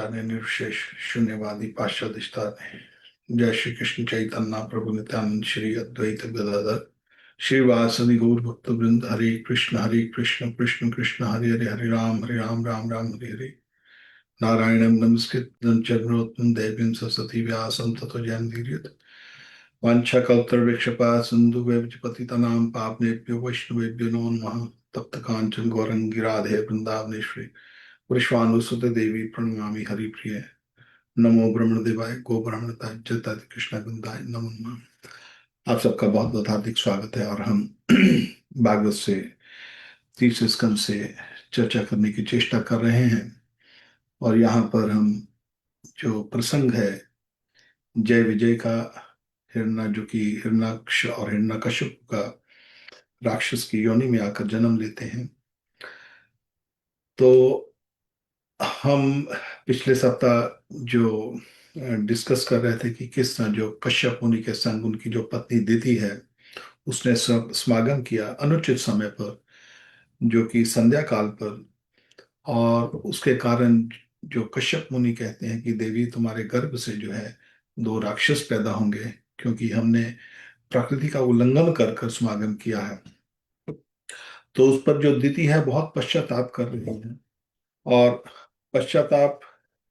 ब्रह्मचार्य निर्विशेष शून्यवादी पाश्चात्य जय श्री कृष्ण चैतन्य प्रभु नित्यानंद श्री अद्वैत गदाधर श्रीवासदि गौर भक्त वृंद हरे कृष्ण कृष्ण कृष्ण हरे हरे हरे राम राम राम हरे हरे नारायणं नमस्कृतं चरणोत्तमं देवीं सरस्वती व्यासं ततो जयमुदीरयेत् वाञ्छाकल्पतरुर्भक्षपाः सिन्धुभ्यश्च पतितानां पावनेभ्यो वैष्णवेभ्यो नमो नमः तप्त काञ्चन गौरंगी राधे वृंदावनेश्वरी वृषभानुसुते देवी प्रणमामि हरिप्रिय नमो ब्रह्मदेवाय गो ब्राह्मणताय जगताय कृष्ण वृंदाय नमो नमः। आप सबका बहुत बहुत हार्दिक स्वागत है और हम भागवत से तीसरे स्कंद से चर्चा करने की चेष्टा कर रहे हैं। और यहाँ पर हम जो प्रसंग है जय विजय का, हिरण्य जो कि हिरण्याक्ष और हिरण्यकश्यप का राक्षस की योनि में आकर जन्म लेते हैं, तो हम पिछले सप्ताह जो डिस्कस कर रहे थे कि किस तरह जो कश्यप मुनि के संग उनकी जो पत्नी दिति है उसने समागम किया अनुचित समय पर, जो कि संध्या काल पर। और उसके कारण जो कश्यप मुनि कहते हैं कि देवी तुम्हारे गर्भ से जो है दो राक्षस पैदा होंगे, क्योंकि हमने प्रकृति का उल्लंघन कर कर समागम किया है। तो उस पर जो दिति है बहुत पश्चाताप कर रही है और पश्चाताप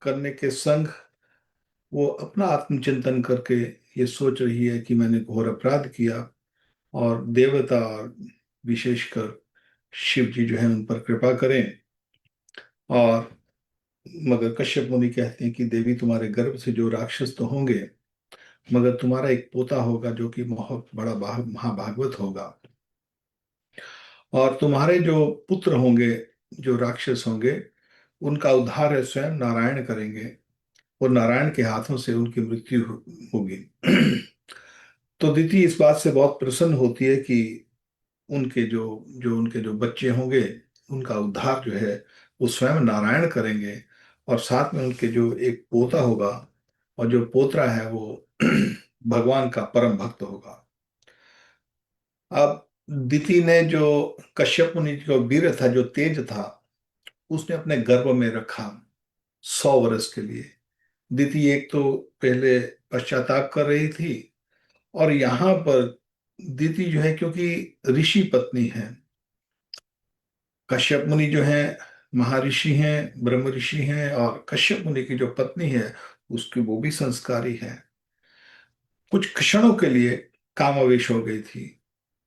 करने के संग वो अपना आत्मचिंतन करके ये सोच रही है कि मैंने घोर अपराध किया और देवता और विशेषकर शिव जी जो है उन पर कृपा करें। और मगर कश्यप मुनि कहते हैं कि देवी तुम्हारे गर्भ से जो राक्षस तो होंगे, मगर तुम्हारा एक पोता होगा जो कि बहुत बड़ा महाभागवत होगा, और तुम्हारे जो पुत्र होंगे जो राक्षस होंगे उनका उद्धार है स्वयं नारायण करेंगे और नारायण के हाथों से उनकी मृत्यु होगी। तो दिति इस बात से बहुत प्रसन्न होती है कि उनके जो जो उनके जो बच्चे होंगे उनका उद्धार जो है वो स्वयं नारायण करेंगे, और साथ में उनके जो एक पोता होगा और जो पोतरा है वो भगवान का परम भक्त होगा। अब दिति ने जो कश्यप मुनि जो वीर था, जो तेज था, उसने अपने गर्भ में रखा 100 वर्ष के लिए। दिति एक तो पहले पश्चाताप कर रही थी, और यहाँ पर दिति जो है क्योंकि ऋषि पत्नी है, कश्यप मुनि जो है महर्षि हैं, ब्रह्म ऋषि हैं, और कश्यप मुनि की जो पत्नी है उसकी वो भी संस्कारी है, कुछ क्षणों के लिए कामावेश हो गई थी।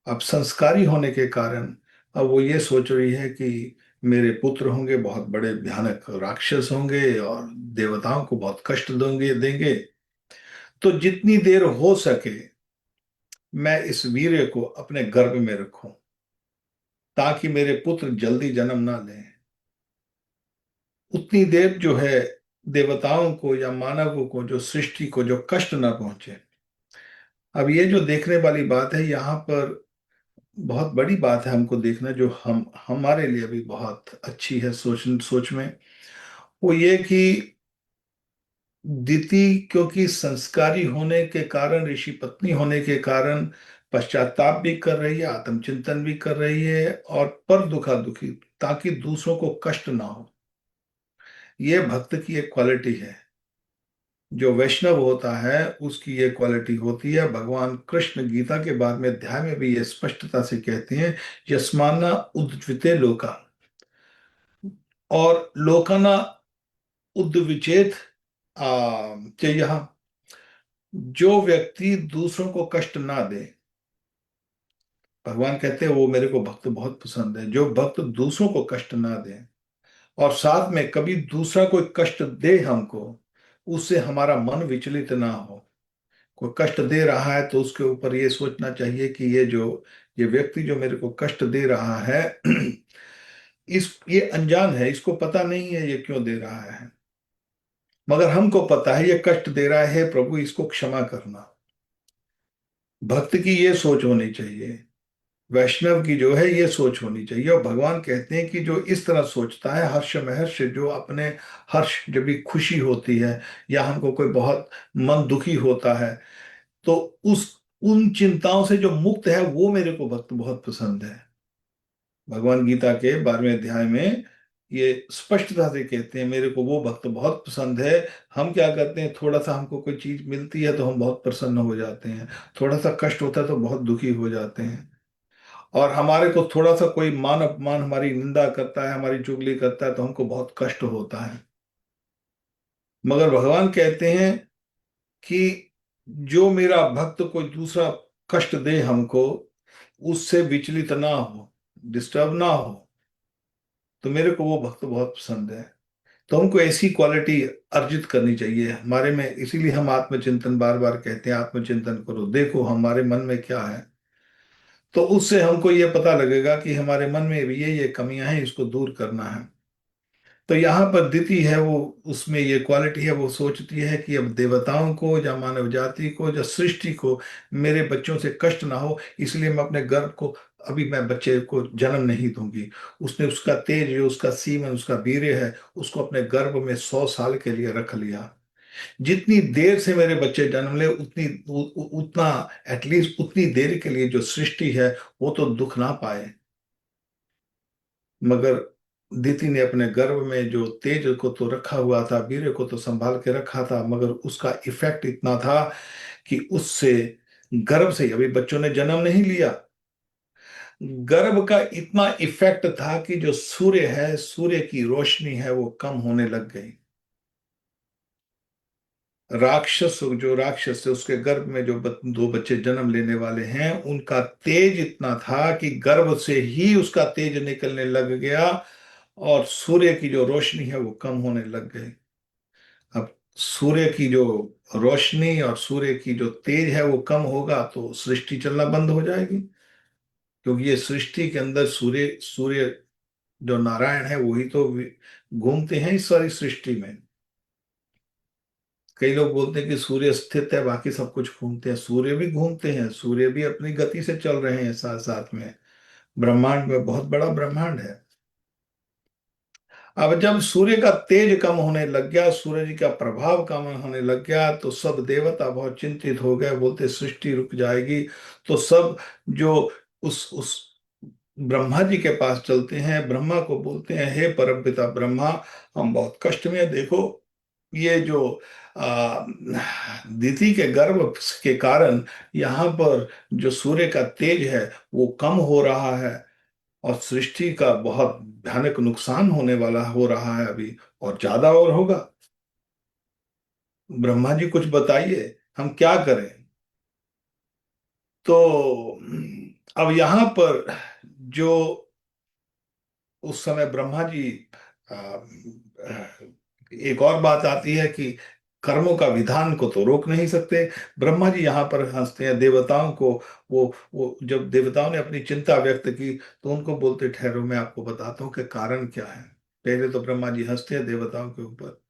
अब संस्कारी होने के कारण अब वो ये सोच रही है कि मेरे पुत्र होंगे बहुत बड़े भयानक राक्षस होंगे और देवताओं को बहुत कष्ट देंगे। तो जितनी देर हो सके मैं इस वीर्य को अपने गर्भ में रखूं ताकि मेरे पुत्र जल्दी जन्म ना लें। उतनी देर जो है देवताओं को या मानवों को, जो सृष्टि को जो कष्ट ना पहुंचे। अब ये जो देखने वाली बात है यहाँ पर बहुत बड़ी बात है हमको देखना, जो हम हमारे लिए भी बहुत अच्छी है सोच में, वो ये कि दिति क्योंकि संस्कारी होने के कारण, ऋषि पत्नी होने के कारण पश्चाताप भी कर रही है, आत्मचिंतन भी कर रही है, और पर दुखा दुखी ताकि दूसरों को कष्ट ना हो। ये भक्त की एक क्वालिटी है, जो वैष्णव होता है उसकी ये क्वालिटी होती है। भगवान कृष्ण गीता के बाद में अध्याय में भी ये स्पष्टता से कहते हैं, यस्माना उद्विते लोका, और लोकाना उद्विचेत यह, जो व्यक्ति दूसरों को कष्ट ना दे। भगवान कहते हैं वो मेरे को भक्त बहुत पसंद है, जो भक्त दूसरों को कष्ट ना दे, और साथ में कभी दूसरा कोई कष्ट दे हमको, उससे हमारा मन विचलित ना हो। कोई कष्ट दे रहा है तो उसके ऊपर ये सोचना चाहिए कि ये व्यक्ति जो मेरे को कष्ट दे रहा है ये अनजान है, इसको पता नहीं है ये क्यों दे रहा है, मगर हमको पता है ये कष्ट दे रहा है, प्रभु इसको क्षमा करना। भक्त की ये सोच होनी चाहिए, वैष्णव की जो है ये सोच होनी चाहिए। और भगवान कहते हैं कि जो इस तरह सोचता है, हर्ष महर्ष, जो अपने हर्ष, जब भी खुशी होती है या हमको कोई बहुत मन दुखी होता है, तो उस उन चिंताओं से जो मुक्त है वो मेरे को भक्त बहुत पसंद है। भगवान गीता के 12वें अध्याय में ये स्पष्टता से कहते हैं, मेरे को वो भक्त बहुत पसंद है। हम क्या करते हैं, थोड़ा सा हमको कोई चीज मिलती है तो हम बहुत प्रसन्न हो जाते हैं, थोड़ा सा कष्ट होता है तो बहुत दुखी हो जाते हैं, और हमारे को थोड़ा सा कोई मान अपमान, हमारी निंदा करता है, हमारी चुगली करता है तो हमको बहुत कष्ट होता है। मगर भगवान कहते हैं कि जो मेरा भक्त कोई दूसरा कष्ट दे हमको, उससे विचलित ना हो, डिस्टर्ब ना हो, तो मेरे को वो भक्त बहुत पसंद है। तो हमको ऐसी क्वालिटी अर्जित करनी चाहिए हमारे में। इसीलिए हम आत्मचिंतन बार बार कहते हैं, आत्मचिंतन करो, देखो हमारे मन में क्या है। तो उससे हमको ये पता लगेगा कि हमारे मन में भी ये कमियां हैं, इसको दूर करना है। तो यहाँ पर दिति है, वो उसमें ये क्वालिटी है, वो सोचती है कि अब देवताओं को या मानव जाति को या सृष्टि को मेरे बच्चों से कष्ट ना हो, इसलिए मैं अपने गर्भ को, अभी मैं बच्चे को जन्म नहीं दूंगी। उसने उसका तेज, जो उसका सीमन, उसका वीर्य है, उसको अपने गर्भ में 100 साल के लिए रख लिया। जितनी देर से मेरे बच्चे जन्म ले, उतना, एटलीस्ट उतनी देर के लिए जो सृष्टि है वो तो दुख ना पाए। मगर दीति ने अपने गर्भ में जो तेज को तो रखा हुआ था, वीर्य को तो संभाल के रखा था, मगर उसका इफेक्ट इतना था कि उससे, गर्भ से ही, अभी बच्चों ने जन्म नहीं लिया, गर्भ का इतना इफेक्ट था कि जो सूर्य है, सूर्य की रोशनी है, वो कम होने लग गई। राक्षस, जो राक्षस है, उसके गर्भ में जो दो बच्चे जन्म लेने वाले हैं, उनका तेज इतना था कि गर्भ से ही उसका तेज निकलने लग गया, और सूर्य की जो रोशनी है वो कम होने लग गई। अब सूर्य की जो रोशनी और सूर्य की जो तेज है वो कम होगा तो सृष्टि चलना बंद हो जाएगी, क्योंकि ये सृष्टि के अंदर सूर्य सूर्य जो नारायण है वही तो घूमते हैं इस सारी सृष्टि में। कई लोग बोलते हैं कि सूर्य स्थित है, बाकी सब कुछ घूमते हैं। सूर्य भी घूमते हैं, सूर्य भी अपनी गति से चल रहे हैं साथ साथ में। ब्रह्मांड में बहुत बड़ा ब्रह्मांड है। अब जब सूर्य का तेज कम होने लग गया, सूर्य जी का प्रभाव कम होने लग गया, तो सब देवता बहुत चिंतित हो गए, बोलते सृष्टि रुक जाएगी। तो सब जो उस ब्रह्मा जी के पास चलते हैं, ब्रह्मा को बोलते हैं, हे परमपिता ब्रह्मा, हम बहुत कष्ट में हैं, देखो ये जो आ, दिति के गर्भ के कारण यहाँ पर जो सूर्य का तेज है वो कम हो रहा है, और सृष्टि का बहुत भयानक नुकसान होने वाला हो रहा है अभी, और ज्यादा और होगा। ब्रह्मा जी कुछ बताइए, हम क्या करें। तो अब यहाँ पर जो उस समय ब्रह्मा जी, आ, आ, एक और बात आती है कि कर्मों का विधान को तो रोक नहीं सकते। ब्रह्मा जी यहाँ पर हंसते हैं देवताओं को। वो जब देवताओं ने अपनी चिंता व्यक्त की तो उनको बोलते, ठहरो मैं आपको बताता हूँ कि कारण क्या है। पहले तो ब्रह्मा जी हंसते हैं देवताओं के ऊपर,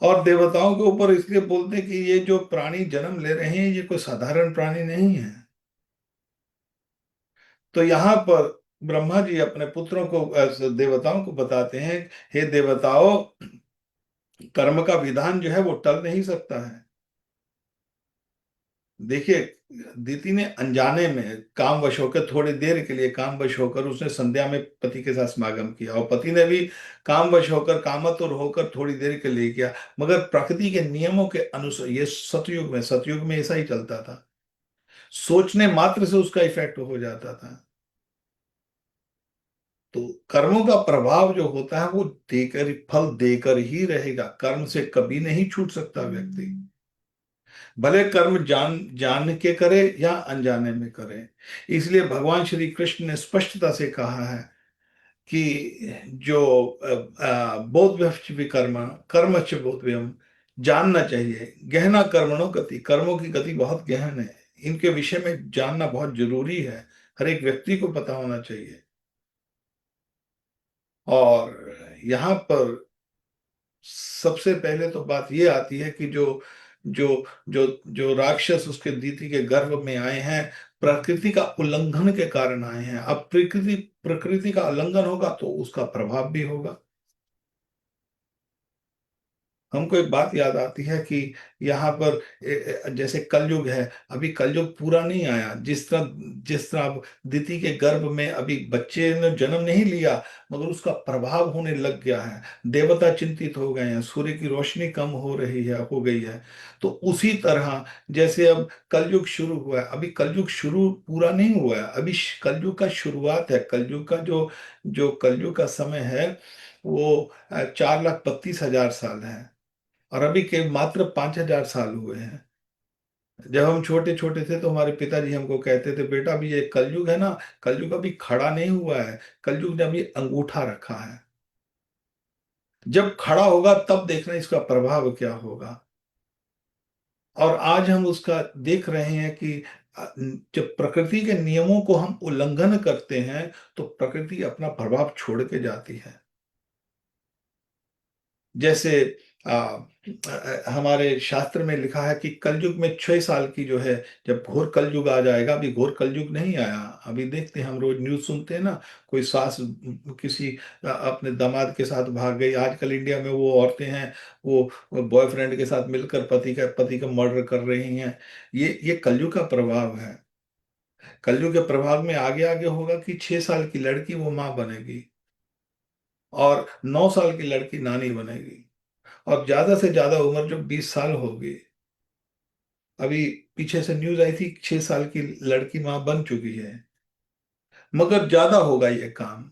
और देवताओं के ऊपर इसलिए बोलते हैं कि ये जो प्राणी जन्म ले रहे हैं ये कोई साधारण प्राणी नहीं है। तो यहाँ पर ब्रह्मा जी अपने पुत्रों को, देवताओं को बताते हैं, हे देवताओं, कर्म का विधान जो है वो टल नहीं सकता है। देखिए, दीति ने अनजाने में कामवश होकर, थोड़ी देर के लिए कामवश होकर उसने संध्या में पति के साथ समागम किया, और पति ने भी कामवश होकर, कामतुर होकर थोड़ी देर के लिए किया। मगर प्रकृति के नियमों के अनुसार, ये सतयुग में ऐसा ही चलता था, सोचने मात्र से उसका इफेक्ट हो जाता था। तो कर्मों का प्रभाव जो होता है वो देकर, फल देकर ही रहेगा, कर्म से कभी नहीं छूट सकता व्यक्ति, भले कर्म जान जान के करे या अनजाने में करे। इसलिए भगवान श्री कृष्ण ने स्पष्टता से कहा है कि जो बोधव्यश्च विकर्म कर्मच बोधव्यम, जानना चाहिए, गहना कर्मणो गति, कर्मों की गति बहुत गहन है, इनके विषय में जानना बहुत जरूरी है, हर एक व्यक्ति को पता होना चाहिए। और यहाँ पर सबसे पहले तो बात ये आती है कि जो जो जो जो राक्षस उसके दीति के गर्भ में आए हैं, प्रकृति का उल्लंघन के कारण आए हैं। अब प्रकृति प्रकृति का उल्लंघन होगा तो उसका प्रभाव भी होगा। हमको एक बात याद आती है कि यहाँ पर जैसे कलयुग है, अभी कलयुग पूरा नहीं आया। जिस तरह अब दिति के गर्भ में अभी बच्चे ने जन्म नहीं लिया, मगर उसका प्रभाव होने लग गया है। देवता चिंतित हो गए हैं, सूर्य की रोशनी कम हो रही है, हो गई है। तो उसी तरह जैसे अब कलयुग शुरू हुआ है, अभी कलयुग शुरू पूरा नहीं हुआ है, अभी कलयुग का शुरुआत है। कलयुग का जो जो कलयुग का समय है वो 4,32,000 साल है। और अभी के मात्र 5,000 साल हुए हैं। जब हम छोटे छोटे थे तो हमारे पिताजी हमको कहते थे, बेटा अभी ये कलयुग है ना, कलयुग अभी खड़ा नहीं हुआ है, कलयुग ने अभी अंगूठा रखा है। जब खड़ा होगा तब देखना इसका प्रभाव क्या होगा। और आज हम उसका देख रहे हैं कि जब प्रकृति के नियमों को हम उल्लंघन करते हैं तो प्रकृति अपना प्रभाव छोड़ के जाती है। जैसे हमारे शास्त्र में लिखा है कि कलयुग में 6 साल की जो है, जब घोर कलयुग आ जाएगा, अभी घोर कलयुग नहीं आया। अभी देखते हैं, हम रोज न्यूज सुनते हैं ना, कोई सास किसी अपने दामाद के साथ भाग गई। आजकल इंडिया में वो औरतें हैं, वो बॉयफ्रेंड के साथ मिलकर पति का मर्डर कर रही हैं। ये कलयुग का प्रभाव है। कलयुग के प्रभाव में आगे आगे होगा कि 6 साल की लड़की वो माँ बनेगी, और 9 साल की लड़की नानी बनेगी, और ज्यादा से ज्यादा उम्र जो 20 साल होगी। अभी पीछे से न्यूज आई थी, 6 साल की लड़की मां बन चुकी है। मगर ज्यादा होगा ये काम।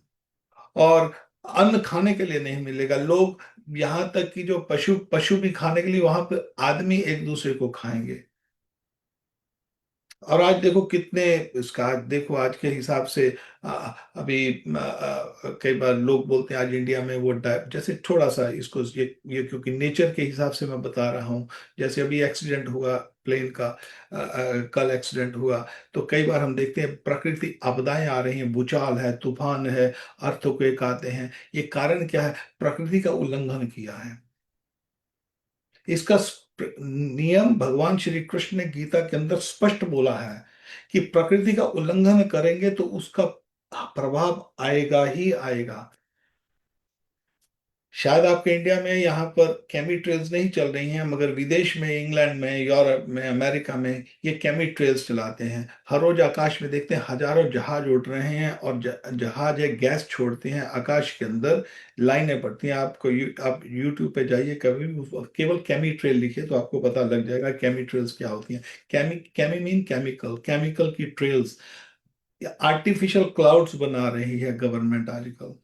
और अन्न खाने के लिए नहीं मिलेगा। लोग यहाँ तक कि जो पशु पशु भी खाने के लिए, वहां पे आदमी एक दूसरे को खाएंगे। और आज देखो कितने, इसका आज देखो आज के हिसाब से आ, अभी कई बार लोग बोलते हैं आज इंडिया में वो जैसे थोड़ा सा इसको ये क्योंकि नेचर के हिसाब से मैं बता रहा हूँ। जैसे अभी एक्सीडेंट हुआ प्लेन का, कल एक्सीडेंट हुआ। तो कई बार हम देखते हैं प्रकृति आपदाएं आ रही हैं, भूचाल है, तूफान है, अर्थक्वेक आते हैं। ये कारण क्या है? प्रकृति का उल्लंघन किया है। इसका नियम भगवान श्री कृष्ण ने गीता के अंदर स्पष्ट बोला है कि प्रकृति का उल्लंघन करेंगे तो उसका प्रभाव आएगा ही आएगा। शायद आपके इंडिया में यहाँ पर केमी ट्रेल्स नहीं चल रही हैं, मगर विदेश में, इंग्लैंड में, यूरोप में, अमेरिका में ये केमी ट्रेल्स चलाते हैं। हर रोज आकाश में देखते हैं हजारों जहाज उड़ रहे हैं, और जहाज एक गैस छोड़ते हैं आकाश के अंदर। लाइनें पड़ती हैं। आप यूट्यूब पे जाइए कभी भी, केवल केमी ट्रेल लिखिए तो आपको पता लग जाएगा केमी ट्रेल्स क्या होती हैं। केमी केमी मीन केमिकल, केमिकल की ट्रेल्स। आर्टिफिशियल क्लाउड्स बना रही है गवर्नमेंट आजकल,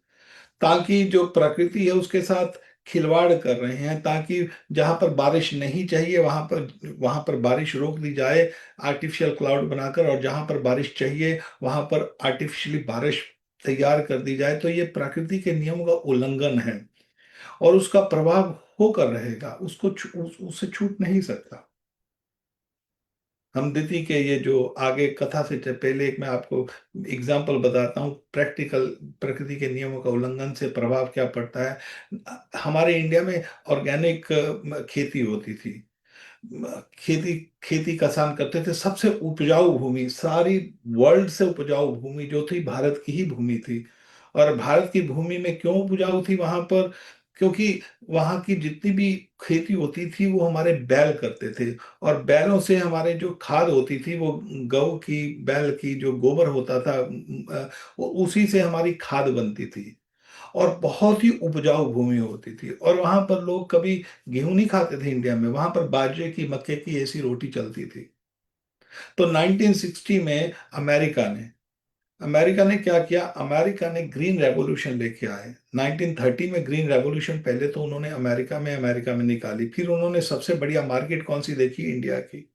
ताकि जो प्रकृति है उसके साथ खिलवाड़ कर रहे हैं, ताकि जहां पर बारिश नहीं चाहिए वहां पर बारिश रोक दी जाए आर्टिफिशियल क्लाउड बनाकर, और जहां पर बारिश चाहिए वहां पर आर्टिफिशियली बारिश तैयार कर दी जाए। तो ये प्रकृति के नियमों का उल्लंघन है, और उसका प्रभाव होकर रहेगा। उससे छूट नहीं सकता। हम दिति के ये जो आगे कथा से पहले एक मैं आपको एग्जाम्पल बताता हूँ, प्रैक्टिकल, प्रकृति के नियमों का उल्लंघन से प्रभाव क्या पड़ता है। हमारे इंडिया में ऑर्गेनिक खेती होती थी। खेती खेती किसान करते थे। सबसे उपजाऊ भूमि, सारी वर्ल्ड से उपजाऊ भूमि जो थी, भारत की ही भूमि थी। और भारत की भूमि में क्यों उपजाऊ थी वहां पर? क्योंकि वहां की जितनी भी खेती होती थी वो हमारे बैल करते थे। और बैलों से हमारे जो खाद होती थी वो गौ की, बैल की जो गोबर होता था, वो उसी से हमारी खाद बनती थी। और बहुत ही उपजाऊ भूमि होती थी। और वहां पर लोग कभी गेहूं नहीं खाते थे इंडिया में, वहां पर बाजरे की, मक्के की ऐसी रोटी चलती थी। तो 1960 में अमेरिका ने क्या किया? अमेरिका ने ग्रीन रेवोल्यूशन लेके आए 1930 में। ग्रीन रेवोल्यूशन पहले तो उन्होंने अमेरिका में निकाली, फिर उन्होंने सबसे बढ़िया मार्केट कौन सी देखी? इंडिया की।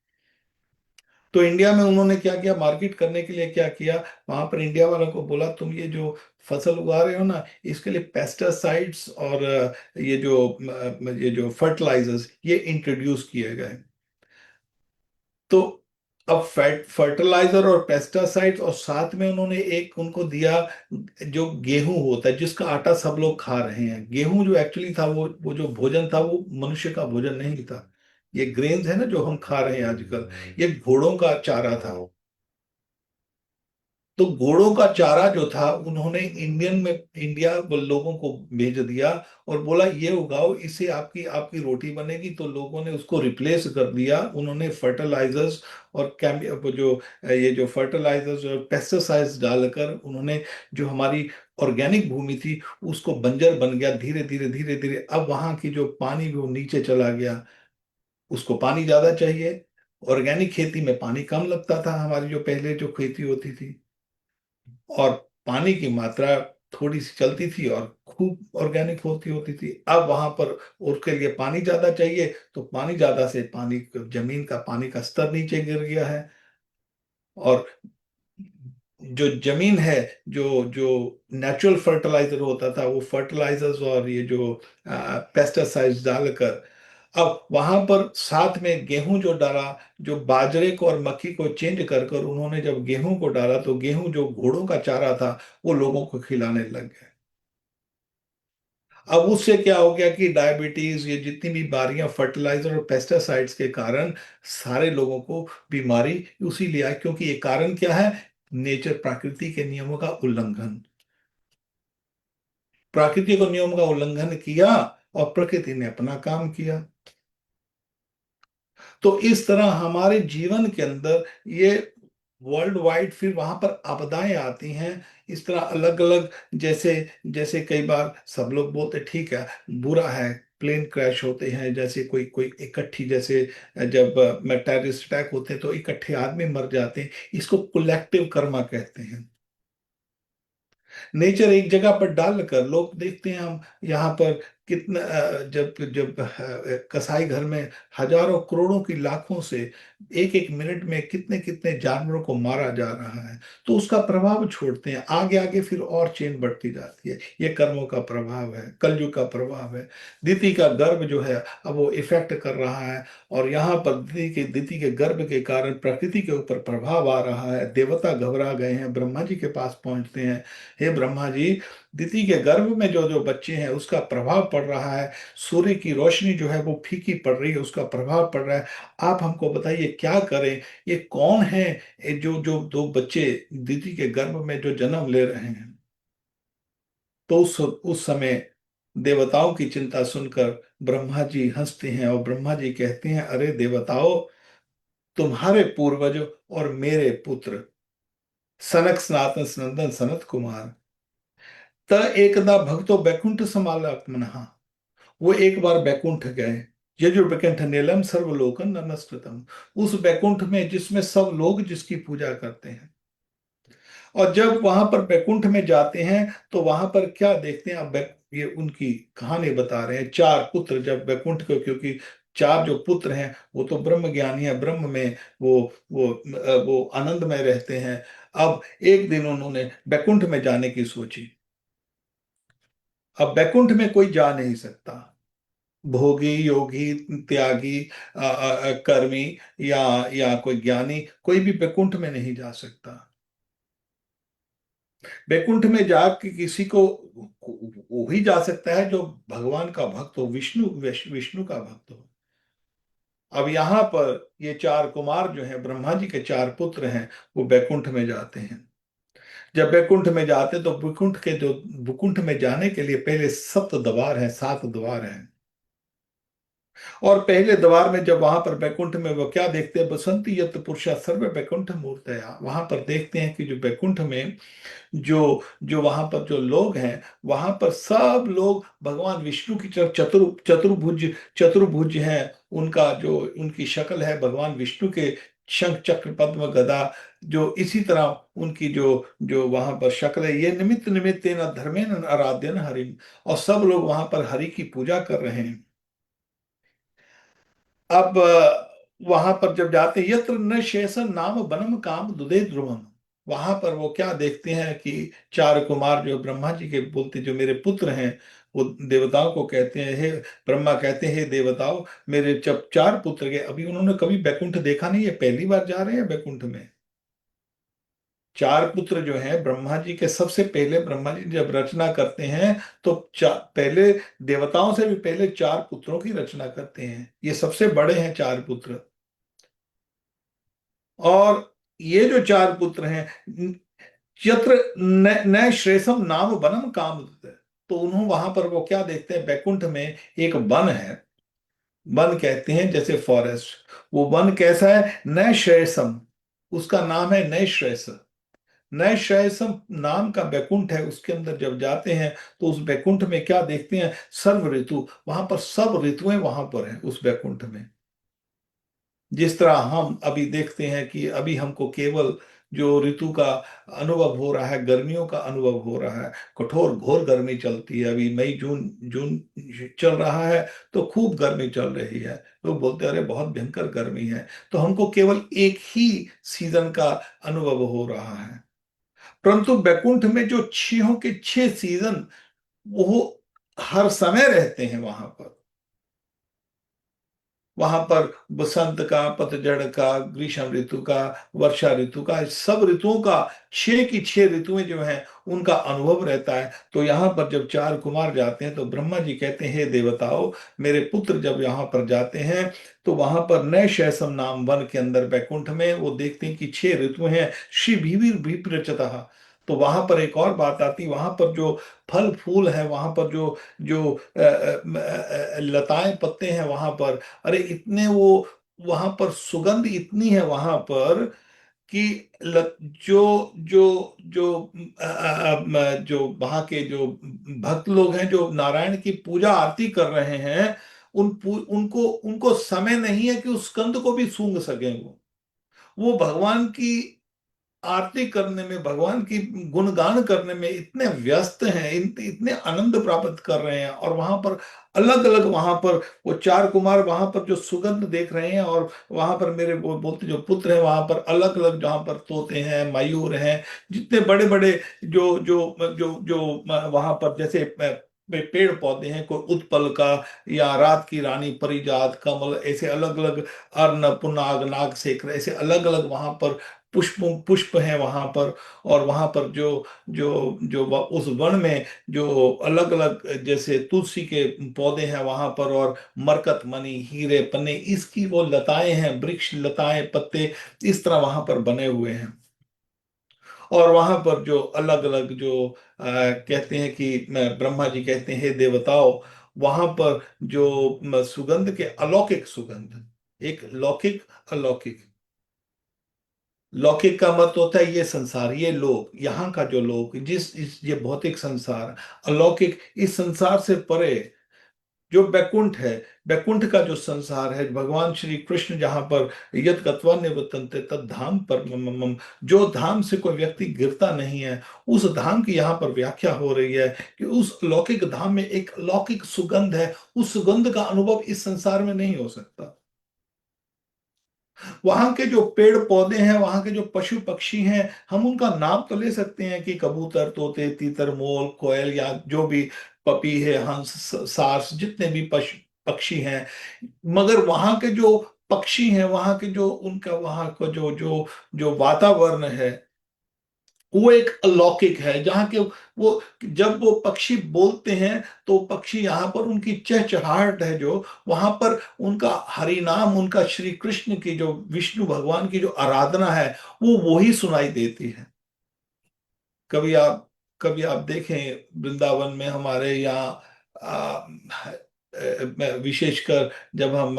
तो इंडिया में उन्होंने क्या किया? मार्केट करने के लिए क्या किया? वहां पर इंडिया वालों को बोला, तुम ये जो फसल उगा रहे हो ना, इसके लिए पेस्टिसाइड्स और ये जो फर्टिलाइजर्स ये इंट्रोड्यूस किए गए। तो अब फर्टिलाइजर और पेस्टिसाइड्स, और साथ में उन्होंने एक उनको दिया जो गेहूं होता है, जिसका आटा सब लोग खा रहे हैं। गेहूं जो एक्चुअली था, वो जो भोजन था वो मनुष्य का भोजन नहीं था। ये ग्रेन्स है ना जो हम खा रहे हैं आजकल, ये घोड़ों का चारा था। तो घोड़ों का चारा जो था उन्होंने इंडिया वो लोगों को भेज दिया और बोला ये उगाओ, इससे आपकी आपकी रोटी बनेगी। तो लोगों ने उसको रिप्लेस कर दिया, उन्होंने फर्टिलाइजर्स और वो जो ये जो फर्टिलाइजर्स और पेस्टिसाइड्स डालकर उन्होंने जो हमारी ऑर्गेनिक भूमि थी उसको बंजर बन गया। धीरे धीरे धीरे धीरे अब वहां की जो पानी भी वो नीचे चला गया। उसको पानी ज्यादा चाहिए। ऑर्गेनिक खेती में पानी कम लगता था, हमारी जो पहले जो खेती होती थी, और पानी की मात्रा थोड़ी सी चलती थी और खूब ऑर्गेनिक होती होती थी। अब वहां पर उसके लिए पानी ज्यादा चाहिए, तो पानी ज्यादा से पानी, जमीन का पानी का स्तर नीचे गिर गया है। और जो जमीन है, जो जो नेचुरल फर्टिलाइजर होता था, वो फर्टिलाइजर्स और ये जो पेस्टिसाइड्स डालकर अब वहां पर साथ में गेहूं जो डाला, जो बाजरे को और मक्की को चेंज कर कर उन्होंने जब गेहूं को डाला, तो गेहूं जो घोड़ों का चारा था वो लोगों को खिलाने लग गए। अब उससे क्या हो गया कि डायबिटीज, ये जितनी भी बीमारियां फर्टिलाइजर और पेस्टिसाइड्स के कारण सारे लोगों को बीमारी उसी लिए आई, क्योंकि ये कारण क्या है? नेचर, प्रकृति के नियमों का उल्लंघन। प्रकृति के नियमों का उल्लंघन किया और प्रकृति ने अपना काम किया। तो इस तरह हमारे जीवन के अंदर ये वर्ल्ड वाइड फिर वहां पर आपदाएं आती हैं। इस तरह अलग अलग, जैसे जैसे कई बार सब लोग बोलते ठीक है, बुरा है, प्लेन क्रैश होते हैं, जैसे कोई कोई इकट्ठी, जैसे जब टेररिस्ट अटैक होते हैं तो इकट्ठे आदमी मर जाते हैं। इसको कलेक्टिव कर्मा कहते हैं। नेचर एक जगह पर डालकर लोग देखते हैं हम यहाँ पर कितना जब जब कसाई घर में हजारों करोड़ों की लाखों से एक एक मिनट में कितने कितने जानवरों को मारा जा रहा है, तो उसका प्रभाव छोड़ते हैं, आगे आगे फिर और चेन बढ़ती जाती है। ये कर्मों का प्रभाव है, कलयुग का प्रभाव है। दिति का गर्भ जो है अब वो इफेक्ट कर रहा है। और यहाँ पर दिति के गर्भ के कारण प्रकृति के ऊपर प्रभाव आ रहा है। देवता घबरा गए हैं, ब्रह्मा जी के पास पहुंचते हैं। हे ब्रह्मा जी, दिति के गर्भ में जो जो बच्चे हैं उसका प्रभाव पड़ रहा है। सूर्य की रोशनी जो है वो फीकी पड़ रही है, उसका प्रभाव पड़ रहा है। आप हमको बताइए क्या करें? ये कौन है ये जो जो दो बच्चे दिति के गर्भ में जो जन्म ले रहे हैं? तो उस समय देवताओं की चिंता सुनकर ब्रह्मा जी हंसते हैं और ब्रह्मा जी कहते हैं, अरे देवताओं, तुम्हारे पूर्वज और मेरे पुत्र सनक सनातन सनंदन सनत कुमार त एकदा भक्तो बैकुंठ समालात्मनः, वो एक बार बैकुंठ गए। यजुर बैकुंठ नीलम सर्वलोकन नमस्कृतम, उस बैकुंठ में जिसमें सब लोग जिसकी पूजा करते हैं। और जब वहां पर बैकुंठ में जाते हैं तो वहां पर क्या देखते हैं? अब ये उनकी कहानी बता रहे हैं। चार पुत्र जब बैकुंठ को, क्योंकि चार जो पुत्र हैं वो तो ब्रह्म ज्ञानी है, ब्रह्म में वो वो आनंद में रहते हैं। अब एक दिन उन्होंने बैकुंठ में जाने की सोची। अब बैकुंठ में कोई जा नहीं सकता, भोगी, योगी, त्यागी, कर्मी, या कोई ज्ञानी, कोई भी बैकुंठ में नहीं जा सकता। बैकुंठ में जाके किसी को वो ही जा सकता है जो भगवान का भक्त हो, विष्णु विष्णु का भक्त हो। अब यहाँ पर ये चार कुमार जो हैं, ब्रह्मा जी के चार पुत्र हैं, वो बैकुंठ में जाते हैं। जब बैकुंठ में जाते तो बैकुंठ में जाने के लिए पहले 7 द्वार हैं, 7 द्वार हैं। और पहले द्वार में जब वहां पर बैकुंठ में वो क्या देखते हैं? बसंती यत पुरुषा सर्व बैकुंठ मूर्तया, वहां पर देखते हैं कि जो बैकुंठ में जो जो वहां पर जो लोग हैं, वहां पर सब लोग भगवान विष्णु की तरफ चतुर्भुज हैं। उनका जो उनकी शक्ल है भगवान विष्णु के शंख चक्र पद्म गदा, जो इसी तरह उनकी जो जो वहां पर शक्ल है, ये निमित्त निमित्त न धर्मेन आराध्यन हरि, और सब लोग वहां पर हरि की पूजा कर रहे हैं। अब वहां पर जब जाते हैं, यत्र न शेषन नाम बनम काम दुदे ध्रुवम, वहां पर वो क्या देखते हैं कि चार कुमार जो ब्रह्मा जी के बोलते, जो मेरे पुत्र हैं, वो देवताओं को कहते हैं, हे ब्रह्मा कहते हैं, हे देवताओं, मेरे जब चार पुत्र के, अभी उन्होंने कभी बैकुंठ देखा नहीं है, पहली बार जा रहे हैं बैकुंठ में। चार पुत्र जो हैं ब्रह्मा जी के, सबसे पहले ब्रह्मा जी जब रचना करते हैं तो पहले देवताओं से भी पहले चार पुत्रों की रचना करते हैं। ये सबसे बड़े हैं चार पुत्र। और ये जो चार पुत्र हैं, यत्र न श्रेषम नाम वनम काम। तो उन्होंने वहां पर वो क्या देखते हैं, बैकुंठ में एक वन है। वन कहते हैं जैसे फॉरेस्ट। वो वन कैसा है, न श्रेयसम, उसका नाम है नय श्रेयस। नय श्रेयसम नाम का बैकुंठ है, उसके अंदर जब जाते हैं तो उस बैकुंठ में क्या देखते हैं, सर्व ऋतु, वहां पर सब ऋतुएं वहां पर हैं उस बैकुंठ में। जिस तरह हम अभी देखते हैं कि अभी हमको केवल जो ऋतु का अनुभव हो रहा है, गर्मियों का अनुभव हो रहा है, कठोर घोर गर्मी चलती है। अभी मई जून जून चल रहा है तो खूब गर्मी चल रही है। लोग बोलते हैं अरे बहुत भयंकर गर्मी है। तो हमको केवल एक ही सीजन का अनुभव हो रहा है। परंतु बैकुंठ में जो छहों के छह सीजन, वो हर समय रहते हैं वहां पर। वहां पर बसंत का, पतझड़ का, ग्रीष्म ऋतु का, वर्षा ऋतु का, इस सब ऋतुओं का, छह की छह ऋतुएं जो हैं उनका अनुभव रहता है। तो यहाँ पर जब चार कुमार जाते हैं तो ब्रह्मा जी कहते हैं, हे देवताओं, मेरे पुत्र जब यहाँ पर जाते हैं तो वहां पर नए शैसम नाम वन के अंदर बैकुंठ में वो देखते हैं कि छह ऋतुएं हैं, श्री भीविर विप्रचतः। तो वहां पर एक और बात आती, वहां पर जो फल फूल है, वहां पर जो जो लताएं पत्ते हैं वहां पर, अरे इतने वो, वहां पर सुगंध इतनी है वहां पर कि जो जो जो जो वहां के जो भक्त लोग हैं जो नारायण की पूजा आरती कर रहे हैं, उनको उनको समय नहीं है कि उस स्कंद को भी सूंघ सकें। वो भगवान की आरती करने में, भगवान की गुणगान करने में इतने व्यस्त हैं, इतने आनंद प्राप्त कर रहे हैं। और वहां पर अलग अलग, वहां पर वो चार कुमार वहां पर जो सुगंध देख रहे हैं, और वहां पर मेरे वो बोलते जो पुत्र हैं वहां पर अलग अलग, जहां पर तोते हैं, मयूर हैं, जितने बड़े बड़े जो वहां पर जैसे पेड़ पौधे हैं, कोई उत्पल का या रात की रानी, परिजात, कमल, ऐसे अलग अलग, अर्ण, पुनाग, नाग सेकर, ऐसे अलग अलग वहां पर पुष्प पुष्प हैं वहां पर। और वहां पर जो जो जो उस वन में जो अलग अलग जैसे तुलसी के पौधे हैं वहां पर, और मरकत मणि, हीरे पन्ने, इसकी वो लताएं हैं, वृक्ष लताएं पत्ते इस तरह वहां पर बने हुए हैं। और वहां पर जो अलग अलग जो कहते हैं कि ब्रह्मा जी कहते हैं, हे देवताओं, वहां पर जो सुगंध के अलौकिक सुगंध, एक लौकिक, अलौकिक। लौकिक का मत होता है ये संसार, ये लोग, यहाँ का जो लोग, ये भौतिक संसार। अलौकिक, इस संसार से परे जो बैकुंठ है, बैकुंठ का जो संसार है, भगवान श्री कृष्ण जहां पर यत गत्वा निवर्तन्ते तद धाम पर जो धाम से कोई व्यक्ति गिरता नहीं है, उस धाम की यहाँ पर व्याख्या हो रही है कि उस लौकिक धाम में एक लौकिक सुगंध है। उस सुगंध का अनुभव इस संसार में नहीं हो सकता। वहां के जो पेड़ पौधे हैं, वहां के जो पशु पक्षी हैं, हम उनका नाम तो ले सकते हैं कि कबूतर, तोते, तीतर, मोल, कोयल, या जो भी पपी है, हंस, सार्स, जितने भी पशु पक्षी हैं। मगर वहां के जो पक्षी हैं, वहां के जो उनका वहां का जो जो जो वातावरण है, वो एक अलौकिक है। जहाँ के वो, जब वो पक्षी बोलते हैं तो पक्षी यहाँ पर उनकी चहचहाहट है, जो वहां पर उनका हरि नाम, उनका श्री कृष्ण की जो, विष्णु भगवान की जो आराधना है, वो ही सुनाई देती है। कभी आप कभी आप देखें वृंदावन में हमारे यहाँ विशेषकर जब हम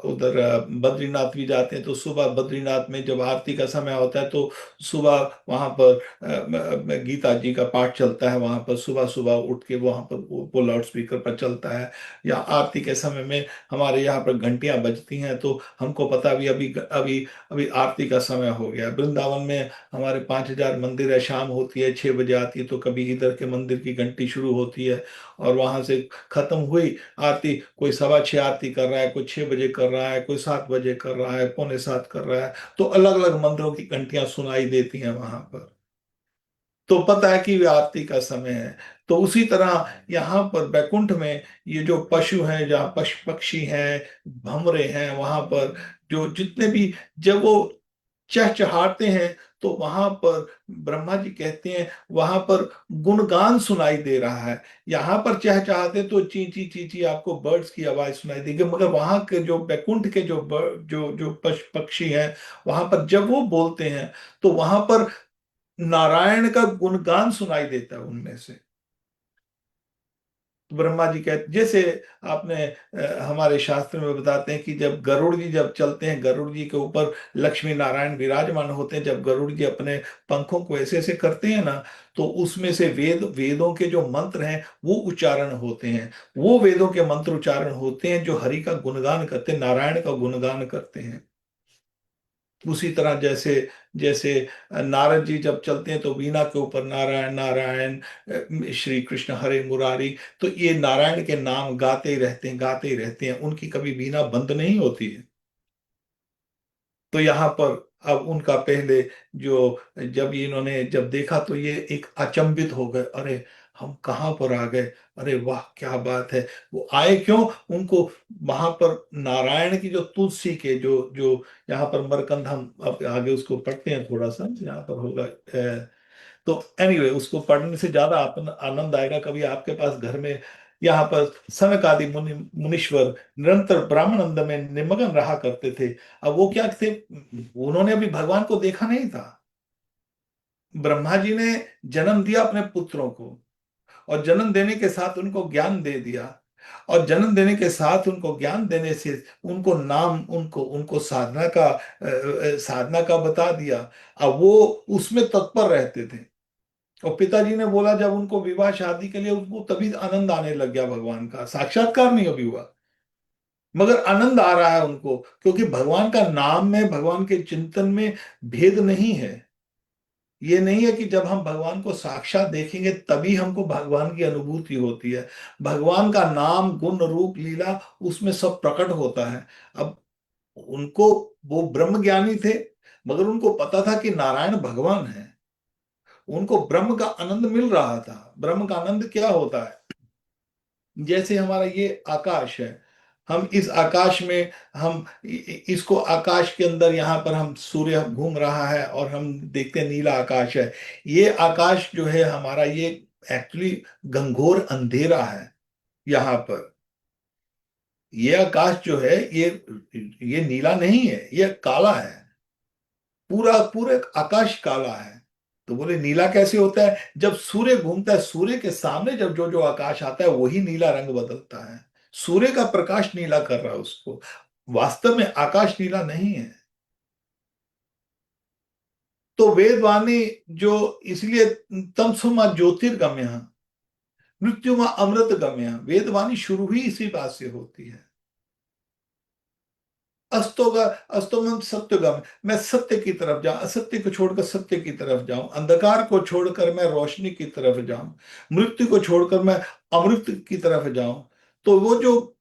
उधर बद्रीनाथ भी जाते हैं, तो सुबह बद्रीनाथ में जब आरती का समय होता है तो सुबह वहां पर गीता जी का पाठ चलता है। वहां पर सुबह सुबह उठ के वहां पर वो लाउड स्पीकर पर चलता है। या आरती के समय में हमारे यहाँ पर घंटियां बजती हैं, तो हमको पता भी अभी अभी अभी आरती का समय हो गया। वृंदावन में हमारे 5,000 मंदिर है, शाम होती है 6 बजे आती है, तो कभी इधर के मंदिर की घंटी शुरू होती है और वहां से खत्म हुई आरती, कोई 6:15 आरती कर रहा है, कोई 6 बजे कर रहा है, कोई 7 बजे कर रहा है, पौने 7 कर रहा है। तो अलग अलग मंदिरों की घंटियां सुनाई देती हैं वहां पर। तो पता है कि वे आरती का समय है। तो उसी तरह यहाँ पर बैकुंठ में ये जो पशु हैं, जहाँ पशु पक्षी हैं, भंवरे हैं, वहां पर जो जितने भी, जब वो चहचहाते हैं तो वहां पर ब्रह्मा जी कहते हैं वहां पर गुणगान सुनाई दे रहा है। यहाँ पर चहचहाते तो ची ची ची आपको बर्ड्स की आवाज सुनाई देगी, मगर वहां के जो बैकुंठ के जो जो जो पशु पक्षी हैं, वहां पर जब वो बोलते हैं तो वहां पर नारायण का गुणगान सुनाई देता है उनमें से। तो ब्रह्मा जी कहते, जैसे आपने हमारे शास्त्र में बताते हैं कि जब गरुड़ जी जब चलते हैं, गरुड़ जी के ऊपर लक्ष्मी नारायण विराजमान होते हैं, जब गरुड़ जी अपने पंखों को ऐसे ऐसे करते हैं ना, तो उसमें से वेदों के जो मंत्र हैं वो उच्चारण होते हैं। वो वेदों के मंत्र उच्चारण होते हैं जो हरि का गुणगान करते हैं, नारायण का गुणगान करते हैं। उसी तरह जैसे जैसे नारद जी जब चलते हैं तो वीणा के ऊपर नारायण नारायण, श्री कृष्ण हरे मुरारी, तो ये नारायण के नाम गाते ही रहते हैं, गाते ही रहते हैं, उनकी कभी वीणा बंद नहीं होती है। तो यहाँ पर अब उनका पहले जो, जब इन्होंने जब देखा तो ये एक अचंभित हो गए, अरे हम कहाँ पर आ गए, अरे वाह क्या बात है। वो आए क्यों, उनको वहां पर नारायण की जो तुलसी के जो जो यहाँ पर मरकंद, हम अब आगे उसको पढ़ते हैं थोड़ा सा, यहाँ पर होगा तो एनीवे उसको पढ़ने से ज्यादा आनंद आएगा कभी आपके पास घर में। यहाँ पर सनक आदि मुनीश्वर निरंतर ब्राह्मणंद में निमग्न रहा करते थे। अब वो क्या थे, उन्होंने अभी भगवान को देखा नहीं था। ब्रह्मा जी ने जन्म दिया अपने पुत्रों को, और जन्म देने के साथ उनको ज्ञान दे दिया, और जन्म देने के साथ उनको ज्ञान देने से उनको नाम, उनको उनको साधना का बता दिया। अब वो उसमें तत्पर रहते थे। और पिताजी ने बोला जब उनको विवाह शादी के लिए, उनको तभी आनंद आने लग गया, भगवान का साक्षात्कार नहीं अभी हुआ, मगर आनंद आ रहा है उनको, क्योंकि भगवान का नाम में, भगवान के चिंतन में भेद नहीं है। ये नहीं है कि जब हम भगवान को साक्षात देखेंगे तभी हमको भगवान की अनुभूति होती है। भगवान का नाम, गुण, रूप, लीला, उसमें सब प्रकट होता है। अब उनको, वो ब्रह्म ज्ञानी थे, मगर उनको पता था कि नारायण भगवान है। उनको ब्रह्म का आनंद मिल रहा था। ब्रह्म का आनंद क्या होता है, जैसे हमारा ये आकाश है, हम इस आकाश में, हम इसको आकाश के अंदर, यहाँ पर हम सूर्य घूम रहा है और हम देखते हैं नीला आकाश है। ये आकाश जो है हमारा, ये एक्चुअली घनघोर अंधेरा है। यहाँ पर ये आकाश जो है, ये नीला नहीं है, ये काला है। पूरा पूरे आकाश काला है। तो बोले नीला कैसे होता है, जब सूर्य घूमता है, सूर्य के सामने जब जो जो आकाश आता है वही नीला रंग बदलता है। सूर्य का प्रकाश नीला कर रहा है उसको, वास्तव में आकाश नीला नहीं है। तो वेदवाणी जो, इसलिए तमसुमा ज्योतिर्गम्य, मृत्युमा अमृत गम्य, वेदवाणी शुरू ही इसी बात से होती है। अस्तो का, अस्तो में सत्यगम, मैं सत्य की तरफ जाऊं, असत्य को छोड़कर सत्य की तरफ जाऊं, अंधकार को छोड़कर मैं रोशनी की तरफ जाऊं, मृत्यु को छोड़कर मैं अमृत की तरफ जाऊं। तो वो जो,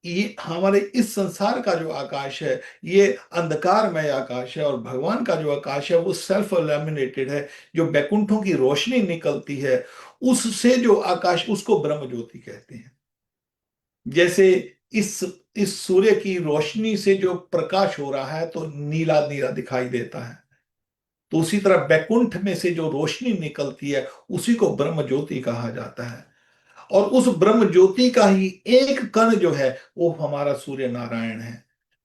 ये हमारे इस संसार का जो आकाश है, ये अंधकारमय आकाश है, और भगवान का जो आकाश है वो सेल्फ इल्यूमिनेटेड है। जो बैकुंठों की रोशनी निकलती है उससे जो आकाश, उसको ब्रह्म ज्योति कहते हैं। जैसे इस इस सूर्य की रोशनी से जो प्रकाश हो रहा है तो नीला नीला दिखाई देता है, तो उसी तरह बैकुंठ में से जो रोशनी निकलती है उसी को ब्रह्म ज्योति कहा जाता है। और उस ब्रह्म ज्योति का ही एक कण जो है वो हमारा सूर्य नारायण है।